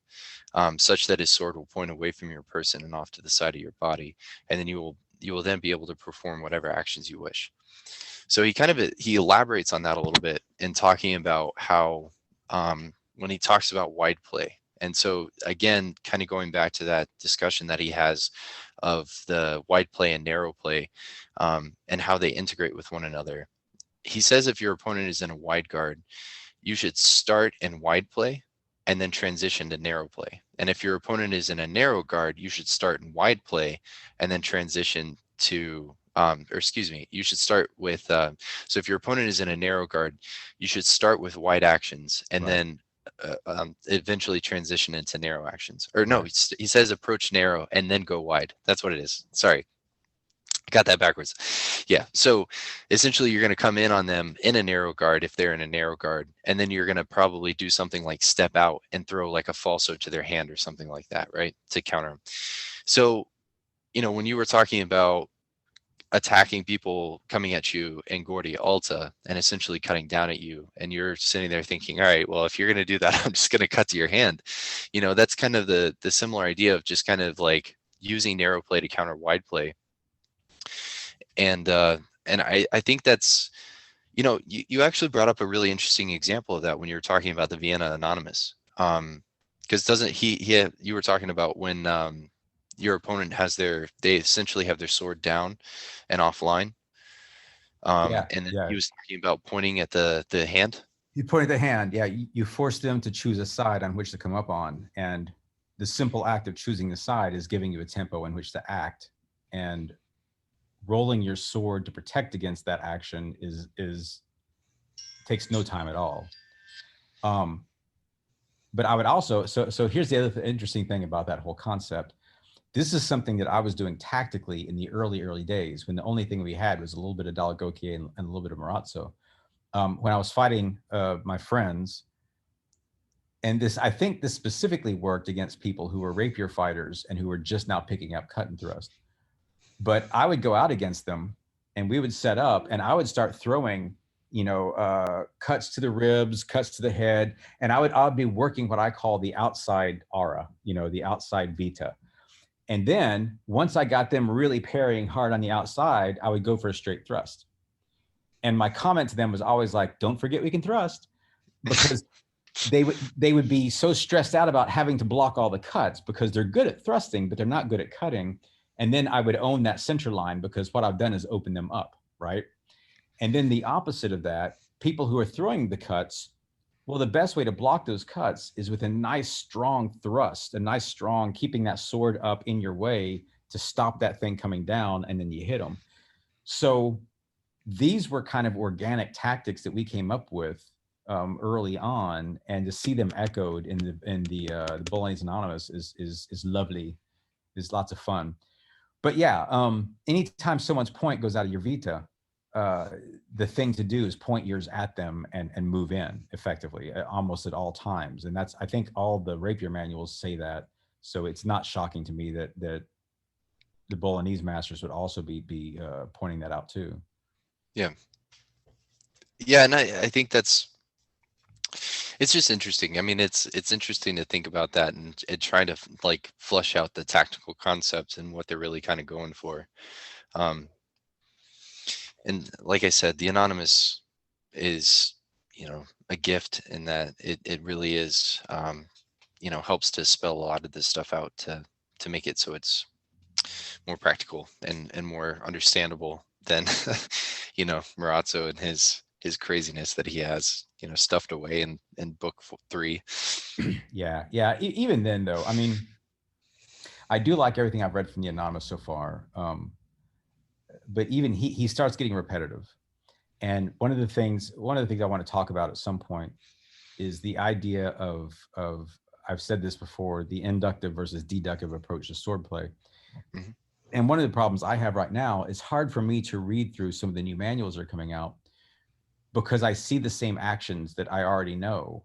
such that his sword will point away from your person and off to the side of your body, and then you will then be able to perform whatever actions you wish. So he elaborates on that a little bit in talking about how when he talks about wide play. And so again, kind of going back to that discussion that he has of the wide play and narrow play, and how they integrate with one another. he says if your opponent is in a wide guard, you should start in wide play and then transition to narrow play. And if your opponent is in a narrow guard, you should start in wide play and then transition to, or excuse me, you should start with, so if your opponent is in a narrow guard, you should start with wide actions and Right. then eventually transition into narrow actions. Or no, Right. he says approach narrow and then go wide. That's what it is. Sorry, I got that backwards. Yeah. So essentially, you're going to come in on them in a narrow guard if they're in a narrow guard, and then you're going to probably do something like step out and throw like a falso to their hand or something like that, right? To counter them. So, when you were talking about attacking people coming at you in Gordy Alta and essentially cutting down at you, and you're sitting there thinking, all right, well, if you're going to do that, I'm just going to cut to your hand. That's kind of the similar idea of just kind of like using narrow play to counter wide play. And I think that's, you actually brought up a really interesting example of that when you were talking about the Vienna Anonymous. Because doesn't you were talking about when your opponent they essentially have their sword down and offline. Yeah. And then Yeah. he was talking about pointing at the hand. You point at the hand. Yeah. You force them to choose a side on which to come up on. And the simple act of choosing the side is giving you a tempo in which to act. And rolling your sword to protect against that action is takes no time at all. But I would also, so here's the other interesting thing about that whole concept. This is something that I was doing tactically in the early days when the only thing we had was a little bit of Dalagokia and a little bit of Marazzo. When I was fighting my friends, and I think this specifically worked against people who were rapier fighters and who were just now picking up cut and thrust. But I would go out against them and we would set up and I would start throwing, cuts to the ribs, cuts to the head. And I'd be working what I call the outside aura, the outside vita. And then once I got them really parrying hard on the outside, I would go for a straight thrust. And my comment to them was always like, don't forget we can thrust, because they would be so stressed out about having to block all the cuts because they're good at thrusting, but they're not good at cutting. And then I would own that center line because what I've done is open them up, right? And then the opposite of that, people who are throwing the cuts, well, the best way to block those cuts is with a nice strong thrust, a nice strong keeping that sword up in your way to stop that thing coming down, and then you hit them. So these were kind of organic tactics that we came up with early on, and to see them echoed in the Bolognese Anonymous is lovely, is lots of fun. But yeah, anytime someone's point goes out of your vita, the thing to do is point yours at them and move in effectively, almost at all times. And that's, I think all the rapier manuals say that. So it's not shocking to me that the Bolognese masters would also be pointing that out too. Yeah. Yeah, and I think it's just interesting. I mean, it's interesting to think about that and try to like flush out the tactical concepts and what they're really kind of going for. And like I said, the Anonymous is, a gift in that it really is, helps to spell a lot of this stuff out to make it so it's more practical and more understandable than, Marazzo and his craziness that he has, stuffed away in book 3. Yeah. Even then, though, I mean, I do like everything I've read from the Anonymous so far. But even he starts getting repetitive. And one of the things I want to talk about at some point is the idea of I've said this before, the inductive versus deductive approach to swordplay. Mm-hmm. And one of the problems I have right now is hard for me to read through some of the new manuals that are coming out because I see the same actions that I already know.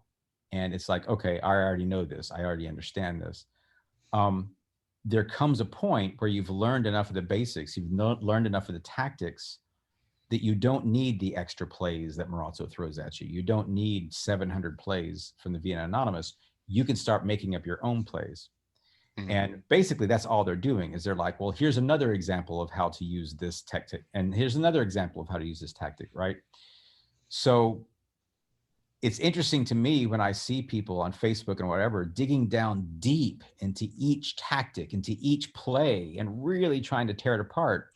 And it's like, okay, I already know this. I already understand this. There comes a point where you've learned enough of the basics, you've learned enough of the tactics that you don't need the extra plays that Marazzo throws at you. You don't need 700 plays from the Vienna Anonymous. You can start making up your own plays. Mm-hmm. And basically that's all they're doing is they're like, well, here's another example of how to use this tactic. And here's another example of how to use this tactic, right? So it's interesting to me when I see people on Facebook and whatever digging down deep into each tactic, into each play, and really trying to tear it apart.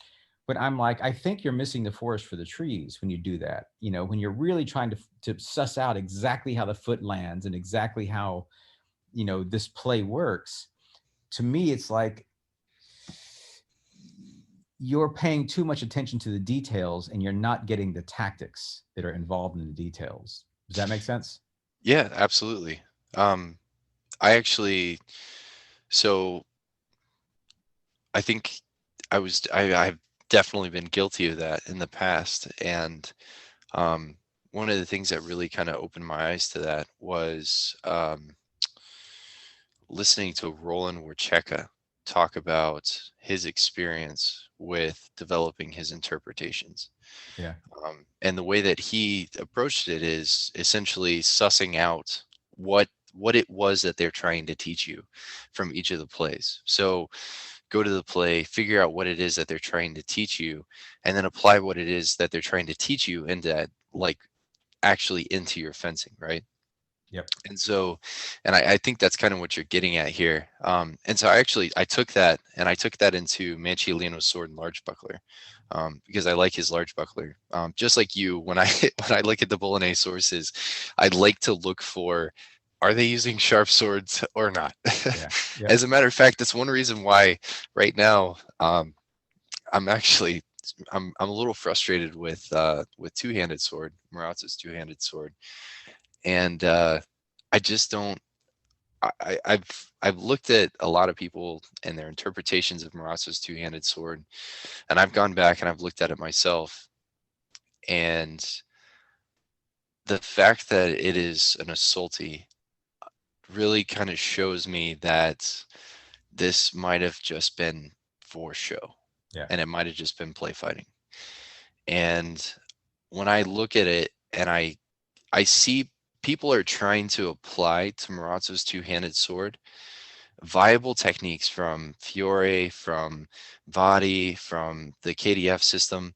but I'm like, I think you're missing the forest for the trees when you do that. You know, when you're really trying to suss out exactly how the foot lands and exactly how, you know, this play works. To me, it's like you're paying too much attention to the details and you're not getting the tactics that are involved in the details. Does that make sense? Yeah, absolutely. Um, I actually, so I think I've definitely been guilty of that in the past. And um, one of the things that really kind of opened my eyes to that was listening to Roland Wercheka talk about his experience with developing his interpretations. Yeah. And the way that he approached it is essentially sussing out what it was that they're trying to teach you from each of the plays. So go to the play, figure out what it is that they're trying to teach you, and then apply what it is that they're trying to teach you into like actually into your fencing, right? Yep. And so, and I think that's kind of what you're getting at here. And so I took that and I took that into Manciolino's sword and large buckler, because I like his large buckler. Just like you, when I when I look at the Bolognese sources, I'd like to look for, are they using sharp swords or not? Yeah. Yep. As a matter of fact, that's one reason why right now I'm actually I'm a little frustrated with two-handed sword, Marazzo's two-handed sword, and I just don't. I've looked at a lot of people and their interpretations of Marazzo's two-handed sword, and I've gone back and I've looked at it myself, and the fact that it is an assaulty really kind of shows me that this might have just been for show, Yeah. and it might have just been play fighting. And when I look at it and I see people are trying to apply to Marazzo's two-handed sword viable techniques from Fiore, from Vadi, from the KDF system,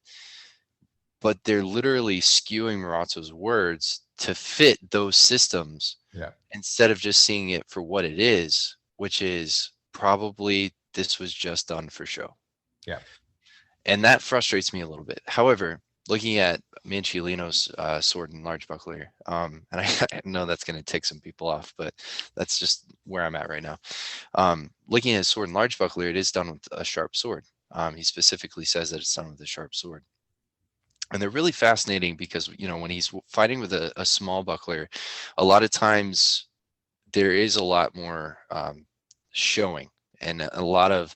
but they're literally skewing Marazzo's words to fit those systems Yeah. instead of just seeing it for what it is, which is probably this was just done for show. Yeah. And that frustrates me a little bit. However, looking at Manciolino's sword and large buckler, and I know that's going to tick some people off, but that's just where I'm at right now. Looking at his sword and large buckler, it is done with a sharp sword. He specifically says that it's done with a sharp sword. And they're really fascinating because, you know, when he's fighting with a small buckler, a lot of times there is a lot more showing and a lot of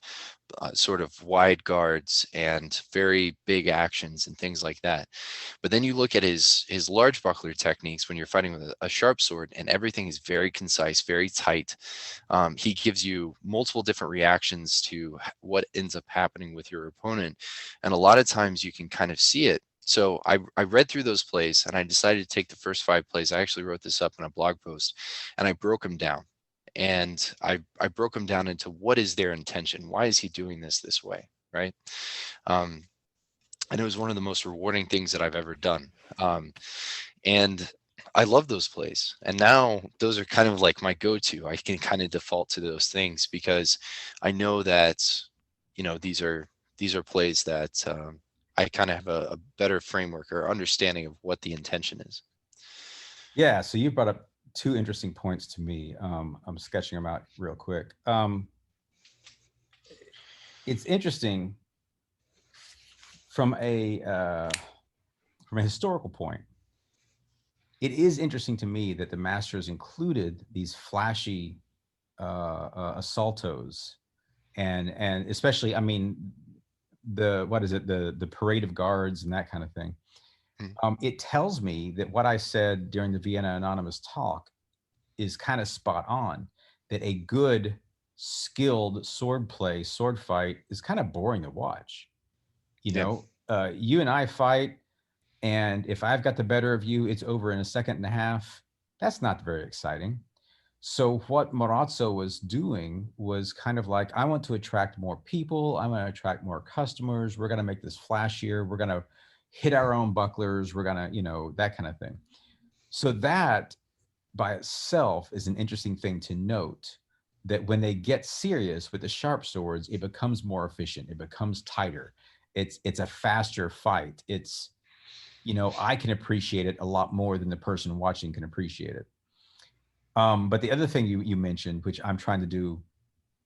sort of wide guards and very big actions and things like that. But then you look at his large buckler techniques when you're fighting with a sharp sword, and everything is very concise, very tight. He gives you multiple different reactions to what ends up happening with your opponent, and a lot of times you can kind of see it. So I read through those plays and I decided to take the first 5 plays. I actually wrote this up in a blog post and I broke them down. And I broke them down into what is their intention? Why is he doing this way? Right. Um, and it was one of the most rewarding things that I've ever done. And I love those plays. And now those are kind of like my go-to. I can kind of default to those things because I know that, you know, these are plays that I kind of have a better framework or understanding of what the intention is. Yeah. So you brought up two interesting points to me. I'm sketching them out real quick. It's interesting from a historical point. It is interesting to me that the masters included these flashy assaltos, and especially, I mean, the what is it, the parade of guards and that kind of thing. Mm. It tells me that what I said during the Vienna Anonymous talk is kind of spot on, that a good skilled sword play, sword fight is kind of boring to watch. You Yeah. know, you and I fight, and if I've got the better of you, it's over in a second and a half. That's not very exciting. So what Marazzo was doing was kind of like, I want to attract more people. I want to attract more customers. We're going to make this flashier. We're going to hit our own bucklers. We're going to, you know, that kind of thing. So that by itself is an interesting thing to note, that when they get serious with the sharp swords, it becomes more efficient. It becomes tighter. it's a faster fight. It's, you know, I can appreciate it a lot more than the person watching can appreciate it. But the other thing you mentioned, which I'm trying to do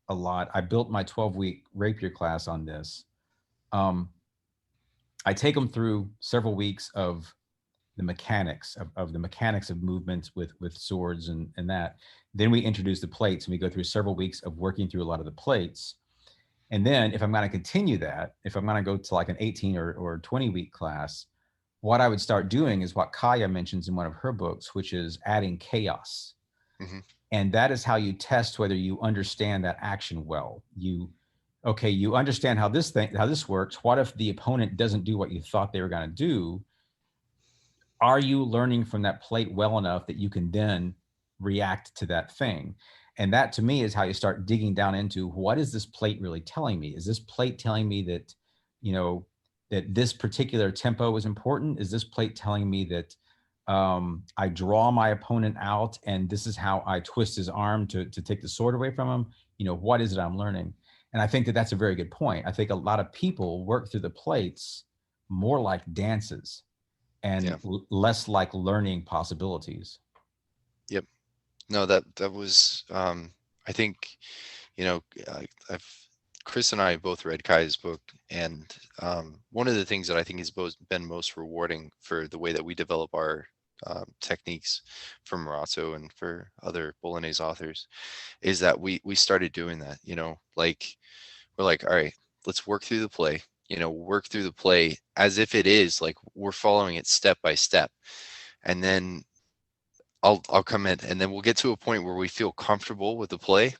a lot, I built my 12-week rapier class on this. Um, I take them through several weeks of the mechanics of the mechanics of movements with swords and that. Then we introduce the plates and we go through several weeks of working through a lot of the plates. And then if I'm going to continue that, if I'm going to go to like an 18 or 20 week class, what I would start doing is what Kaya mentions in one of her books, which is adding chaos. Mm-hmm. And that is how you test whether you understand that action well. Okay, you understand how this works. What if the opponent doesn't do what you thought they were going to do? Are you learning from that plate well enough that you can then react to that thing? And that to me is how you start digging down into, what is this plate really telling me? Is this plate telling me that, you know, that this particular tempo is important? Is this plate telling me that I draw my opponent out and this is how I twist his arm to take the sword away from him? You know, what is it I'm learning? And I think that that's a very good point. I think a lot of people work through the plates more like dances and less like learning possibilities. Yep. No, that was, I think, you know, Chris and I both read Kai's book, and one of the things that I think has been most rewarding for the way that we develop our techniques for Marazzo and for other Bolognese authors is that we started doing that. You know, like we're like, all right, let's work through the play. You know, work through the play as if it is like we're following it step by step, and then I'll come in, and then we'll get to a point where we feel comfortable with the play,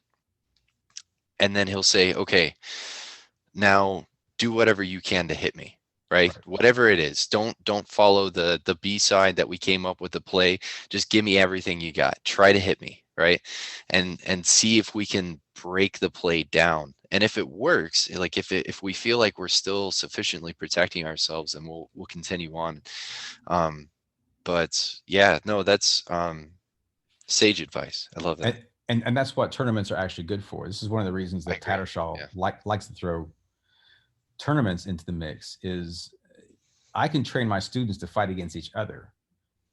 and then he'll say, okay, now do whatever you can to hit me, right? Whatever it is, don't follow the B side that we came up with the play. Just give me everything you got. Try to hit me, right? And see if we can break the play down. And if it works, like if we feel like we're still sufficiently protecting ourselves, then we'll continue on. But yeah, no, that's sage advice. I love that. And that's what tournaments are actually good for. This is one of the reasons that Tattersall likes to throw tournaments into the mix. Is I can train my students to fight against each other.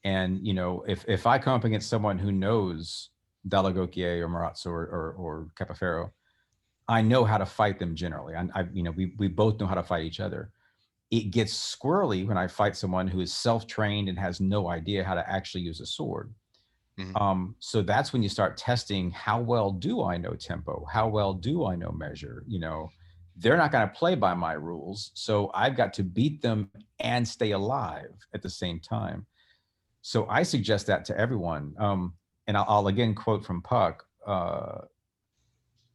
And, you know, if I come up against someone who knows Dalla Gocchie or Marazzo or Capoferro, I know how to fight them generally. You know, we both know how to fight each other. It gets squirrely when I fight someone who is self-trained and has no idea how to actually use a sword. Mm-hmm. So that's when you start testing, how well do I know tempo? How well do I know measure? You know, they're not going to play by my rules. So I've got to beat them and stay alive at the same time. So I suggest that to everyone. And I'll again quote from Puck.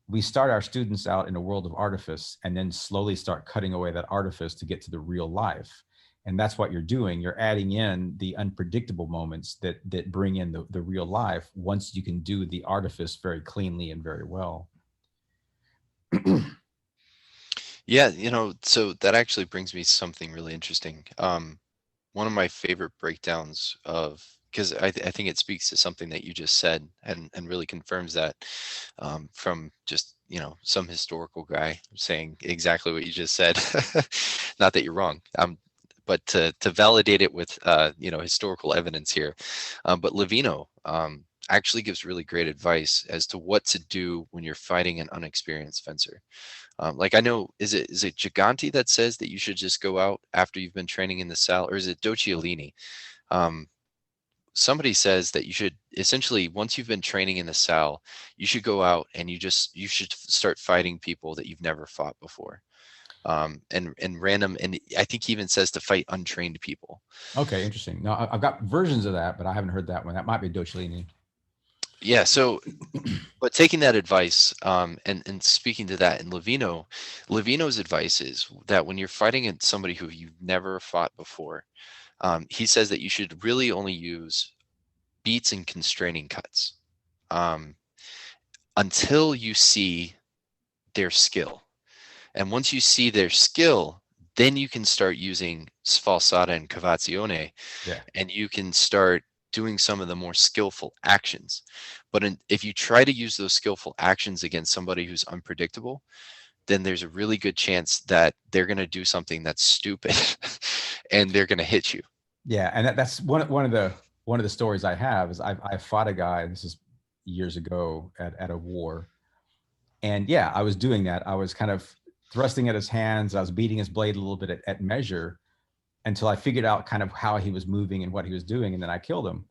We start our students out in a world of artifice and then slowly start cutting away that artifice to get to the real life. And that's what you're doing. You're adding in the unpredictable moments that bring in the real life once you can do the artifice very cleanly and very well. Yeah, you know, so that actually brings me to something really interesting. One of my favorite breakdowns of, because I think it speaks to something that you just said and really confirms that, from just, you know, some historical guy saying exactly what you just said. Not that you're wrong, but to validate it with, you know, historical evidence here. But Livino actually gives really great advice as to what to do when you're fighting an unexperienced fencer. Like I know, is it Gigante that says that you should just go out after you've been training in the salle, or is it Docciolini? Somebody says that you should essentially, once you've been training in the salle, you should go out and you should start fighting people that you've never fought before. And random, and I think he even says to fight untrained people. Okay, interesting. Now I've got versions of that, but I haven't heard that one. That might be Docciolini. Yeah. So, but taking that advice, and speaking to that, and Livino's advice is that when you're fighting somebody who you've never fought before, he says that you should really only use beats and constraining cuts, until you see their skill. And once you see their skill, then you can start using sfalsata and cavazione, and you can start doing some of the more skillful actions. But if you try to use those skillful actions against somebody who's unpredictable, then there's a really good chance that they're going to do something that's stupid and they're going to hit you. Yeah, and that's one of the stories I have is I fought a guy. This is years ago at a war, and yeah, I was doing that. I was kind of thrusting at his hands. I was beating his blade a little bit at measure until I figured out kind of how he was moving and what he was doing, and then I killed him.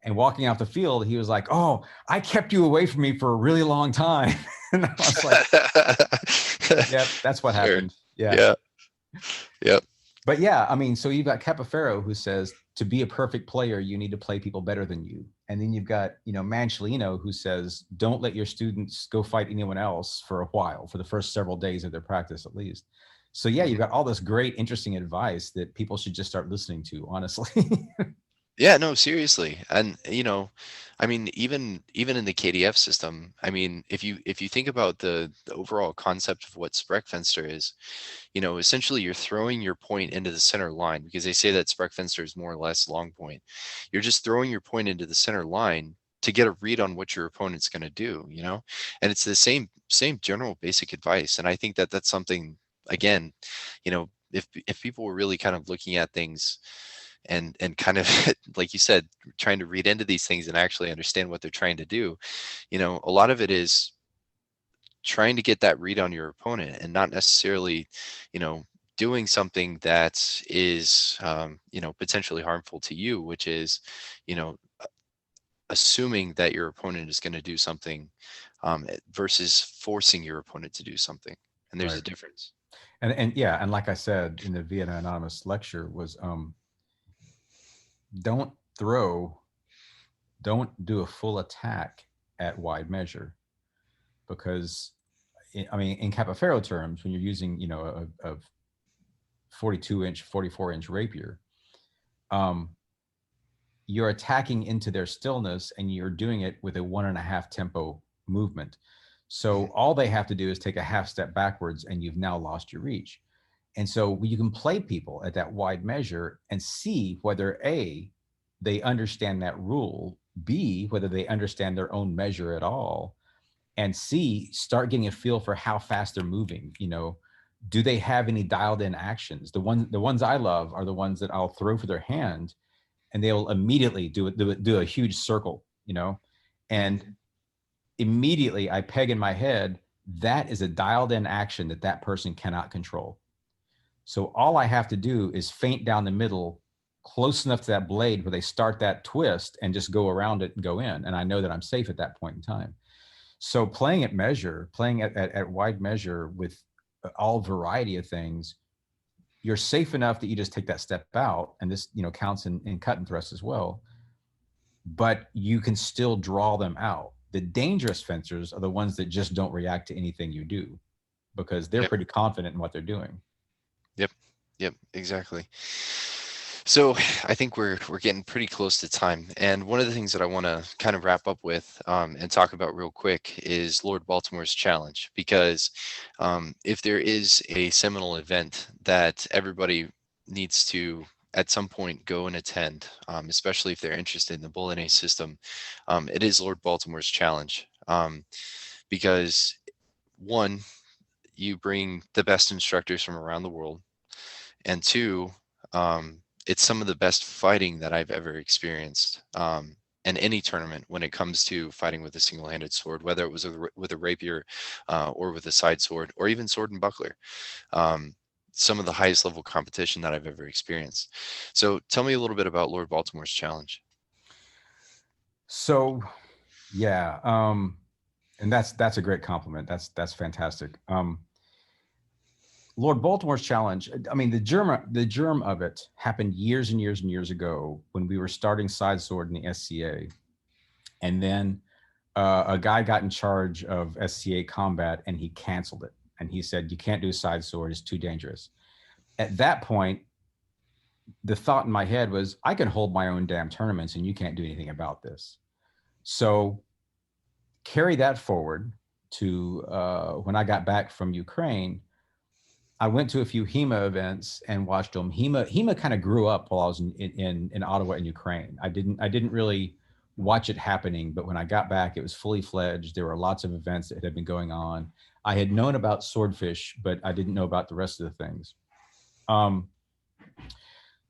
And walking off the field, he was like, "Oh, I kept you away from me for a really long time." And I was like, "Yeah, that's what Sure. happened." Yeah. Yeah. Yep. But yeah, I mean, so you've got Capoferro who says to be a perfect player, you need to play people better than you. And then you've got, Mancellino who says, don't let your students go fight anyone else for a while, for the first several days of their practice at least. So yeah, you've got all this great, interesting advice that people should just start listening to, honestly. Yeah, no, seriously. And I mean, even in the KDF system, I mean, if you think about the overall concept of what Sprechfenster is, essentially you're throwing your point into the center line, because they say that Sprechfenster is more or less long point. You're just throwing your point into the center line to get a read on what your opponent's going to do, and it's the same general basic advice. And I think that that's something, again, if people were really kind of looking at things and kind of like you said, trying to read into these things and actually understand what they're trying to do, a lot of it is trying to get that read on your opponent and not necessarily, doing something that is, potentially harmful to you, which is, you know, assuming that your opponent is going to do something, versus forcing your opponent to do something. And there's a Right. difference. And yeah, and like I said in the Vienna Anonymous lecture was, don't throw, don't do a full attack at wide measure, because I mean, in Capoferro terms, when you're using, a 42-inch, 44-inch rapier, you're attacking into their stillness and you're doing it with a 1.5 tempo movement. So all they have to do is take a half step backwards and you've now lost your reach. And so you can play people at that wide measure and see whether A, they understand that rule, B, whether they understand their own measure at all, and C, start getting a feel for how fast they're moving. Do they have any dialed in actions? The ones I love are the ones that I'll throw for their hand and they'll immediately do a huge circle, and immediately I peg in my head, that is a dialed in action that person cannot control. So all I have to do is feint down the middle close enough to that blade where they start that twist and just go around it and go in. And I know that I'm safe at that point in time. So playing at wide measure with all variety of things, you're safe enough that you just take that step out. And this, counts in cut and thrust as well. But you can still draw them out. The dangerous fencers are the ones that just don't react to anything you do because they're pretty confident in what they're doing. Yep, exactly. So I think we're getting pretty close to time, and one of the things that I want to kind of wrap up with, and talk about real quick is Lord Baltimore's challenge, because if there is a seminal event that everybody needs to at some point go and attend, especially if they're interested in the Bolognese system, it is Lord Baltimore's challenge, because one, you bring the best instructors from around the world. And two, it's some of the best fighting that I've ever experienced, in any tournament when it comes to fighting with a single-handed sword, whether it was with a rapier, or with a side sword, or even sword and buckler. Some of the highest level competition that I've ever experienced. So tell me a little bit about Lord Baltimore's challenge. So, yeah, and that's a great compliment. That's fantastic. Lord Baltimore's challenge, I mean, the germ of it happened years and years and years ago when we were starting side sword in the SCA. And then a guy got in charge of SCA combat and he canceled it. And he said, you can't do side sword, it's too dangerous. At that point, the thought in my head was, I can hold my own damn tournaments and you can't do anything about this. So carry that forward to when I got back from Ukraine. I went to a few HEMA events and watched them. HEMA kind of grew up while I was in Ottawa in Ukraine. I didn't really watch it happening. But when I got back, it was fully fledged. There were lots of events that had been going on. I had known about Swordfish, but I didn't know about the rest of the things.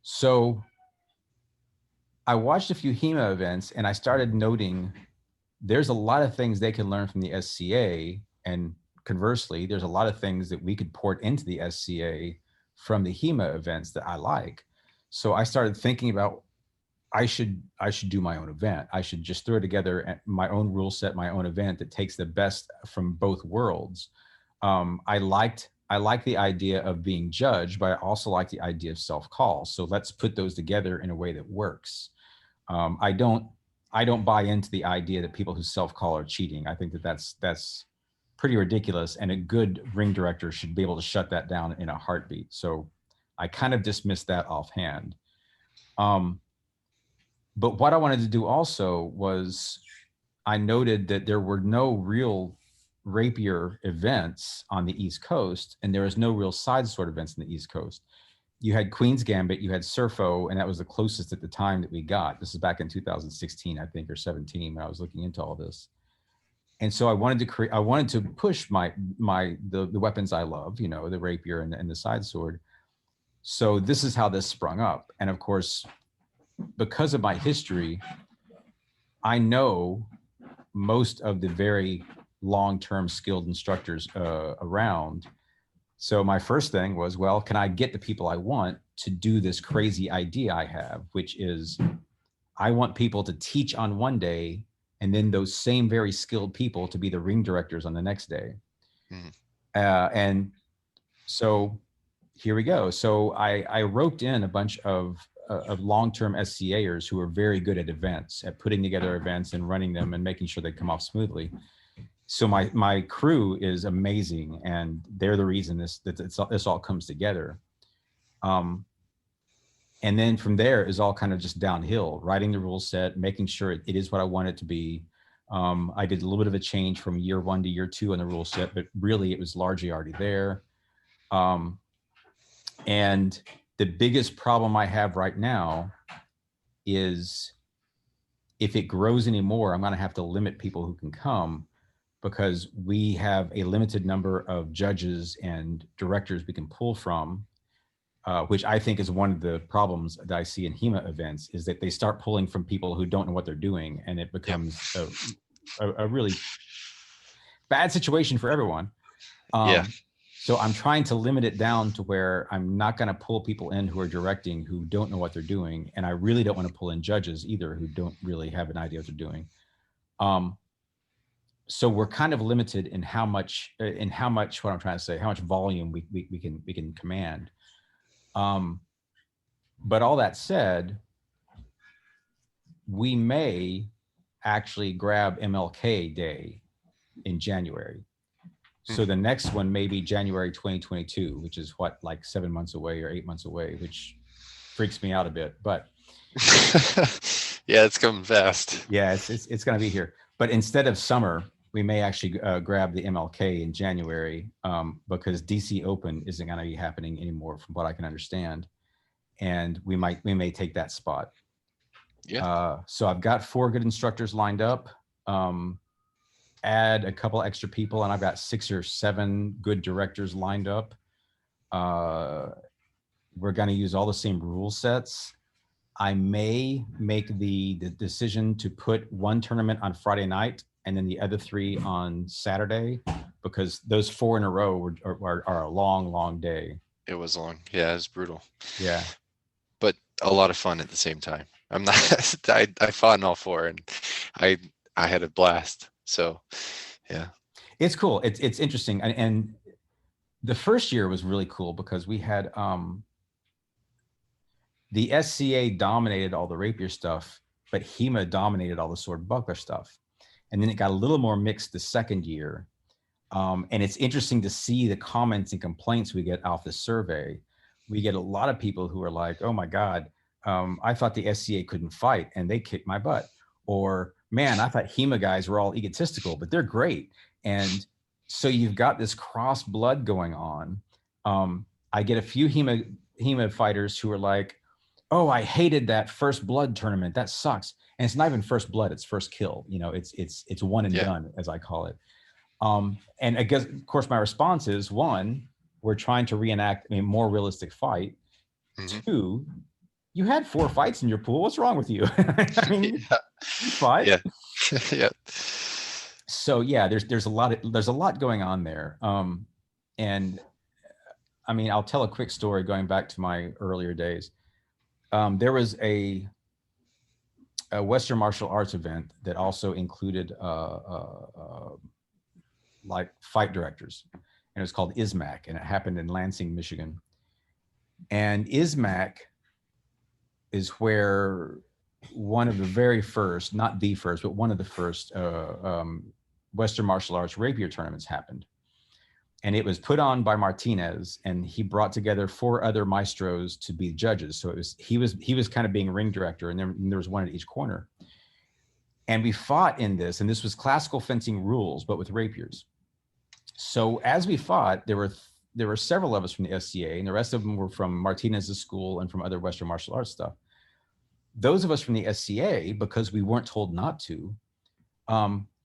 So I watched a few HEMA events, and I started noting there's a lot of things they can learn from the SCA, and conversely, there's a lot of things that we could port into the SCA from the HEMA events that I like. So I started thinking about I should do my own event. I should just throw together my own rule set, my own event that takes the best from both worlds. I liked the idea of being judged, but I also like the idea of self-call. So let's put those together in a way that works. I don't buy into the idea that people who self-call are cheating. I think that that's pretty ridiculous, and a good ring director should be able to shut that down in a heartbeat. So I kind of dismissed that offhand. But what I wanted to do also was I noted that there were no real rapier events on the East Coast, and there was no real side sword events in the East Coast. You had Queen's Gambit, you had Surfo, and that was the closest at the time that we got. This is back in 2016, I think, or 17, when I was looking into all this. And so I wanted to push the weapons I love, you know, the rapier and the side sword. So this is how this sprung up. And of course, because of my history, I know most of the very long-term skilled instructors around. So my first thing was, well, can I get the people I want to do this crazy idea I have, which is I want people to teach on one day and then those same very skilled people to be the ring directors on the next day. And so here we go. So I roped in a bunch of long-term SCAers who are very good at events, at putting together events and running them and making sure they come off smoothly. So my crew is amazing, and they're the reason this all comes together. And then from there is all kind of just downhill, writing the rule set, making sure it is what I want it to be. I did a little bit of a change from year 1 to year 2 on the rule set, but really it was largely already there. And the biggest problem I have right now is if it grows anymore, I'm going to have to limit people who can come, because we have a limited number of judges and directors we can pull from, which I think is one of the problems that I see in HEMA events, is that they start pulling from people who don't know what they're doing, and it becomes a really bad situation for everyone. So I'm trying to limit it down to where I'm not going to pull people in who are directing who don't know what they're doing. And I really don't want to pull in judges either who don't really have an idea what they're doing. So we're kind of limited in how much, what I'm trying to say, how much volume we can command. But all that said, we may actually grab MLK Day in January. So the next one may be January 2022, which is what, like 7 months away or 8 months away, which freaks me out a bit. But yeah, it's coming fast. Yeah, it's going to be here. But instead of summer, we may actually grab the MLK in January, because DC Open isn't going to be happening anymore, from what I can understand, and we may take that spot. Yeah. So I've got 4 good instructors lined up. Add a couple extra people, and I've got 6 or 7 good directors lined up. We're going to use all the same rule sets. I may make the decision to put one tournament on Friday night and then the other 3 on Saturday, because those 4 in a row are a long day. It was long. Yeah, it was brutal. Yeah. But a lot of fun at the same time. I'm not, I fought in all 4, and I had a blast. So, yeah. It's cool. It's interesting. And the first year was really cool because we had, the SCA dominated all the rapier stuff, but HEMA dominated all the sword buckler stuff. And then it got a little more mixed the second year. And it's interesting to see the comments and complaints we get off the survey. We get a lot of people who are like, oh my God, I thought the SCA couldn't fight and they kicked my butt. Or, man, I thought HEMA guys were all egotistical, but they're great. And so you've got this cross blood going on. I get a few HEMA fighters who are like, oh, I hated that first blood tournament. That sucks. And it's not even first blood, it's first kill. You know, it's one and Yeah. done, as I call it. And I guess, of course, my response is, one, we're trying to reenact a more realistic fight. Hmm. Two, you had 4 fights in your pool. What's wrong with you? I mean, Yeah. you fought. Yeah. Yeah. So yeah, there's a lot going on there. And I mean, I'll tell a quick story going back to my earlier days. There was a Western martial arts event that also included like fight directors, and it was called ISMAC, and it happened in Lansing, Michigan. And ISMAC is where one of the very first, not the first, but one of the first Western martial arts rapier tournaments happened. And it was put on by Martinez, and he brought together 4 other maestros to be judges. So it was he was kind of being ring director, and there was one at each corner. And we fought in this, and this was classical fencing rules, but with rapiers. So as we fought, there were several of us from the SCA, and the rest of them were from Martinez's school and from other Western martial arts stuff. Those of us from the SCA, because we weren't told not to,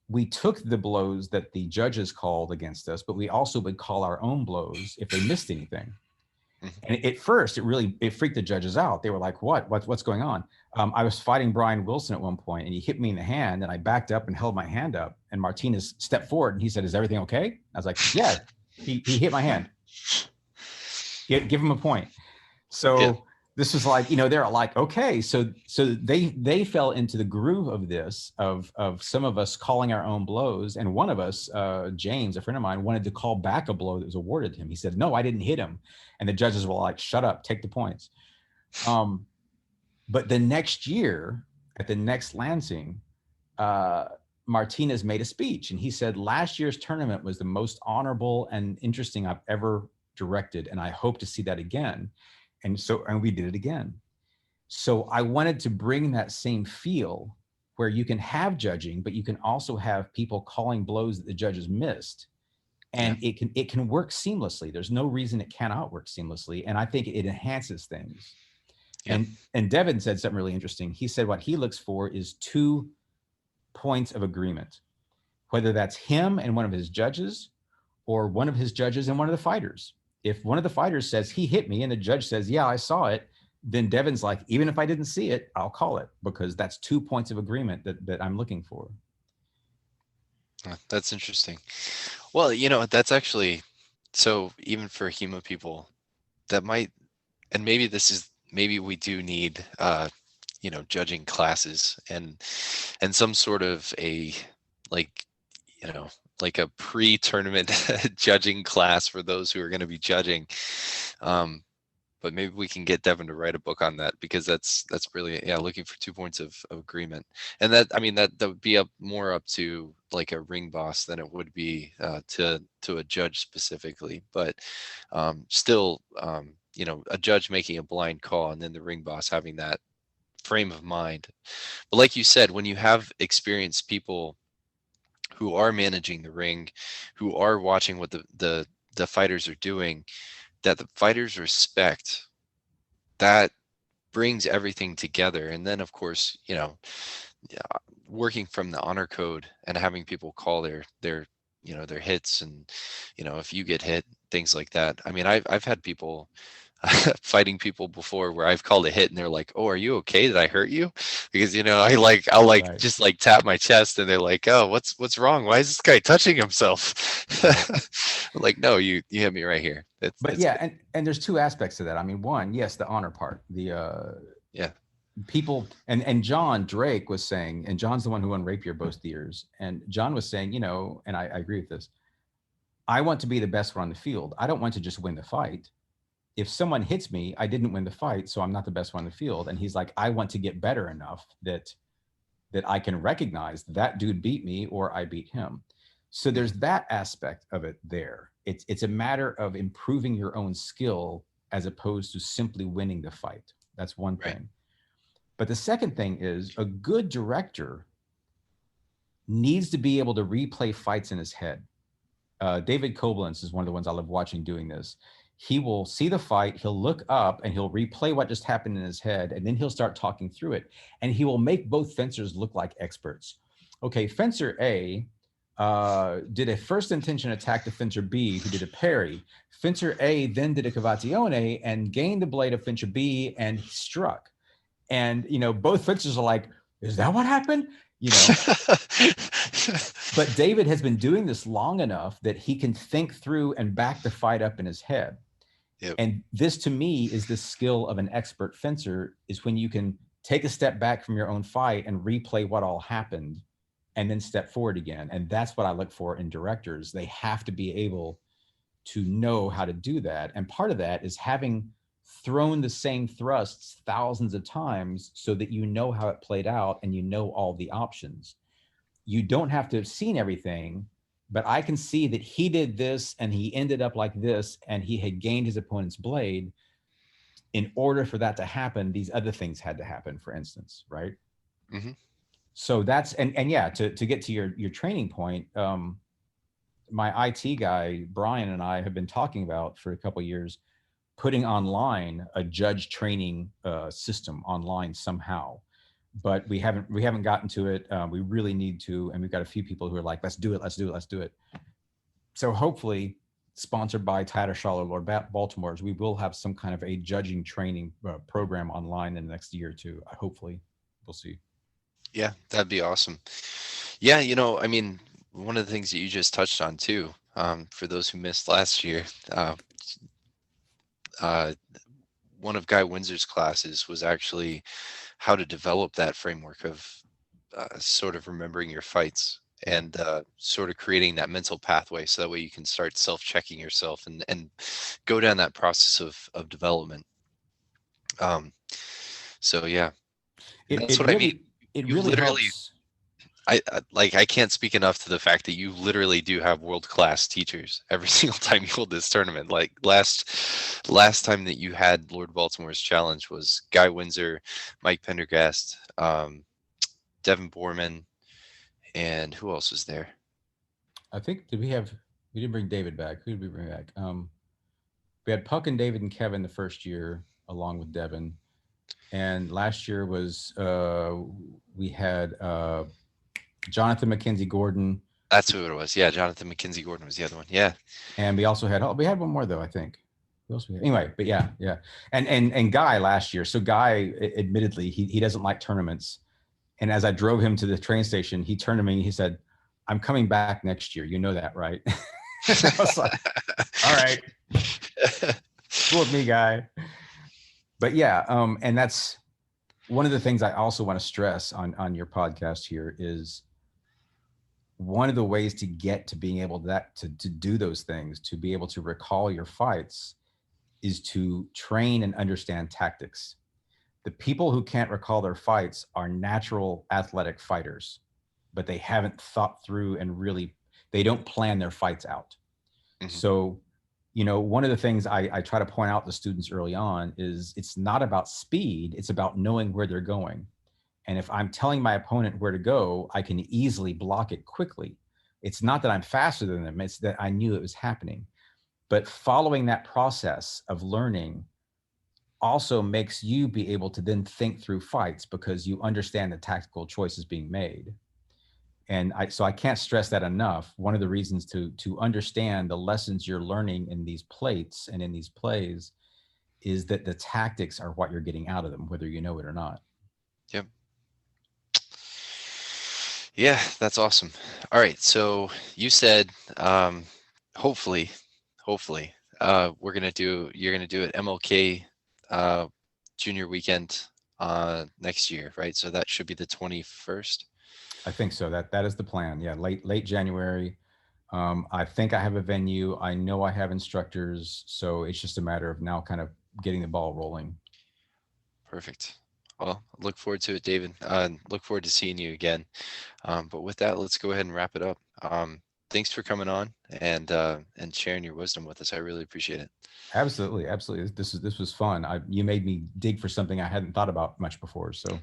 we took the blows that the judges called against us, but we also would call our own blows if they missed anything. And at first, it freaked the judges out. They were like, what's going on? I was fighting Brian Wilson at one point, and he hit me in the hand, and I backed up and held my hand up, and Martinez stepped forward, and he said, "Is everything okay?" I was like, "Yeah." He hit my hand. Give him a point. So yeah. This was like, they're like, okay, so they fell into the groove of this, of some of us calling our own blows, and one of us, James, a friend of mine, wanted to call back a blow that was awarded to him. He said, "No, I didn't hit him," and the judges were like, "Shut up, take the points." But the next year, at the next Lansing, Martinez made a speech, and he said, "Last year's tournament was the most honorable and interesting I've ever directed, and I hope to see that again." And we did it again. So I wanted to bring that same feel where you can have judging, but you can also have people calling blows that the judges missed. And yeah, it can work seamlessly. There's no reason it cannot work seamlessly. And I think it enhances things. Yeah. And Devin said something really interesting. He said what he looks for is 2 points of agreement, whether that's him and one of his judges, or one of his judges and one of the fighters. If one of the fighters says he hit me and the judge says, "Yeah, I saw it," then Devin's like, even if I didn't see it, I'll call it, because that's 2 points of agreement that I'm looking for. That's interesting. Well, that's actually, so even for HEMA people, that might, and maybe we do need, judging classes and some sort of a, like, like a pre-tournament judging class for those who are going to be judging. But maybe we can get Devin to write a book on that, because that's really, looking for 2 points of agreement. And that would be more up to like a ring boss than it would be to a judge specifically. But still, a judge making a blind call, and then the ring boss having that frame of mind. But like you said, when you have experienced people who are managing the ring, who are watching what the fighters are doing, that the fighters respect, that brings everything together. And then of course, working from the honor code and having people call their hits, and if you get hit, things like that. I mean, I've had people fighting people before where I've called a hit and they're like, "Oh, are you okay? Did I hurt you?" Because I'll right, just like tap my chest, and they're like, "Oh, what's wrong? Why is this guy touching himself?" Like, "No, you hit me right here." But yeah, and there's 2 aspects to that. I mean, one, yes, the honor part, the people, and John Drake was saying, and John's the one who won Rapier both years, and John was saying, and I agree with this, I want to be the best one on the field. I don't want to just win the fight. If someone hits me, I didn't win the fight, so I'm not the best one on the field. And he's like, I want to get better enough that I can recognize that dude beat me or I beat him. So there's that aspect of it there. It's a matter of improving your own skill as opposed to simply winning the fight. That's one thing. Right. But the second thing is, a good director needs to be able to replay fights in his head. David Koblenz is one of the ones I love watching doing this. he will see the fight, he'll look up and he'll replay what just happened in his head, and then he'll start talking through it. And he will make both fencers look like experts. Okay, fencer A did a first intention attack to fencer B, who did a parry. Fencer A then did a cavatione and gained the blade of fencer B and he struck. And, both fencers are like, is that what happened? But David has been doing this long enough that he can think through and back the fight up in his head. Yep. And this, to me, is the skill of an expert fencer, is when you can take a step back from your own fight and replay what all happened and then step forward again. And that's what I look for in directors. They have to be able to know how to do that. And part of that is having thrown the same thrusts thousands of times so that you know how it played out and you know all the options. You don't have to have seen everything, but I can see that he did this and he ended up like this and he had gained his opponent's blade. In order for that to happen, these other things had to happen, for instance, right? Mm-hmm. So that's, and yeah, to get to your training point, my IT guy, Brian, and I have been talking about for a couple of years, putting online a judge training system online somehow. But we haven't gotten to it. We really need to, and we've got a few people who are like, let's do it. So hopefully, sponsored by Tattersall or Lord Baltimore's, we will have some kind of a judging training program online in the next year or two. Hopefully, we'll see. Yeah, that'd be awesome. Yeah, I mean, one of the things that you just touched on too, for those who missed last year, one of Guy Windsor's classes was actually how to develop that framework of sort of remembering your fights and sort of creating that mental pathway so that way you can start self-checking yourself and go down that process of development. So yeah, that's what really, I mean. It You really literally, helps. I can't speak enough to the fact that you literally do have world-class teachers every single time you hold this tournament. Like last time that you had Lord Baltimore's challenge was Guy Windsor, Mike Pendergast, Devin Borman, and who else was there? I think we didn't bring David back. Who did we bring back? We had Puck and David and Kevin the first year, along with Devin. And last year was we had Jonathan McKenzie Gordon. That's who it was. Yeah, Jonathan McKenzie Gordon was the other one. Yeah. And we also had one more though, I think. Who else we had? Anyway, but yeah. And Guy last year. So Guy, admittedly, he doesn't like tournaments. And as I drove him to the train station, he turned to me and he said, "I'm coming back next year. You know that, right?" I was like, "All right, cool with me, Guy." But yeah, and that's one of the things I also want to stress on your podcast here is one of the ways to get to being able to do those things, to be able to recall your fights, is to train and understand tactics. The people who can't recall their fights are natural athletic fighters, but they haven't thought through and really, they don't plan their fights out. Mm-hmm. So, one of the things I try to point out to students early on is it's not about speed, it's about knowing where they're going. And if I'm telling my opponent where to go, I can easily block it quickly. It's not that I'm faster than them, it's that I knew it was happening. But following that process of learning also makes you be able to then think through fights because you understand the tactical choices being made. And so I can't stress that enough. One of the reasons to understand the lessons you're learning in these plates and in these plays is that the tactics are what you're getting out of them, whether you know it or not. Yep. Yeah, that's awesome. All right. So you said, hopefully, you're going to do it MLK junior weekend next year, right? So that should be the 21st. I think so. That is the plan. Yeah, late January. I think I have a venue. I know I have instructors, so it's just a matter of now kind of getting the ball rolling. Perfect. Well, look forward to it, David. Look forward to seeing you again. But with that, let's go ahead and wrap it up. Thanks for coming on and sharing your wisdom with us. I really appreciate it. Absolutely. This was fun. You made me dig for something I hadn't thought about much before. So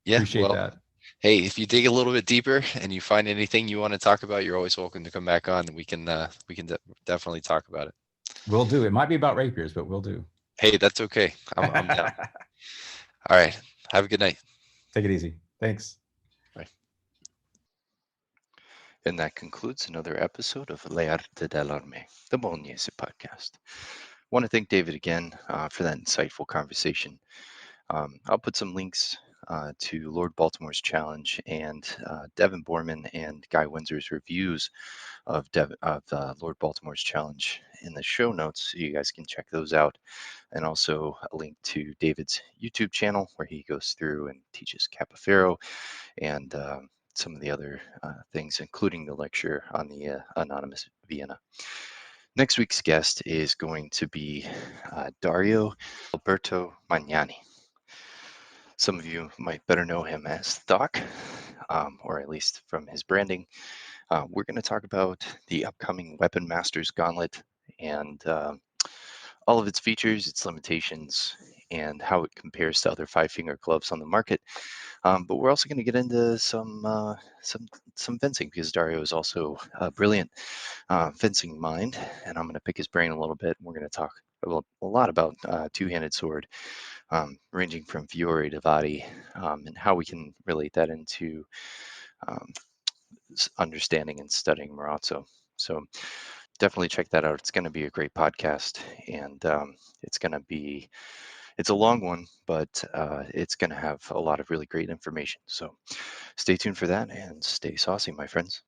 yeah, appreciate that. Hey, if you dig a little bit deeper and you find anything you want to talk about, you're always welcome to come back on and we can definitely talk about it. We'll do. It might be about rapiers, but we'll do. Hey, that's okay. I'm down. All right. Have a good night. Take it easy. Thanks. Bye. And that concludes another episode of Le Arte dell'Arme, the Bolognese podcast. Want to thank David again for that insightful conversation. I'll put some links to Lord Baltimore's challenge and Devin Borman and Guy Windsor's reviews of Lord Baltimore's challenge in the show notes, so you guys can check those out. And also a link to David's YouTube channel where he goes through and teaches Capoferro and some of the other things, including the lecture on the Anonymous Vienna. Next week's guest is going to be Dario Alberto Magnani. Some of you might better know him as Doc, or at least from his branding. We're going to talk about the upcoming Weapon Masters Gauntlet and all of its features, its limitations, and how it compares to other five-finger gloves on the market. But we're also going to get into some fencing, because Dario is also a brilliant fencing mind, and I'm going to pick his brain a little bit. We're going to talk a lot about two-handed sword, ranging from Fiore to Vadi, and how we can relate that into understanding and studying Marazzo. So definitely check that out. It's going to be a great podcast, and it's a long one, but it's going to have a lot of really great information. So stay tuned for that and stay saucy, my friends.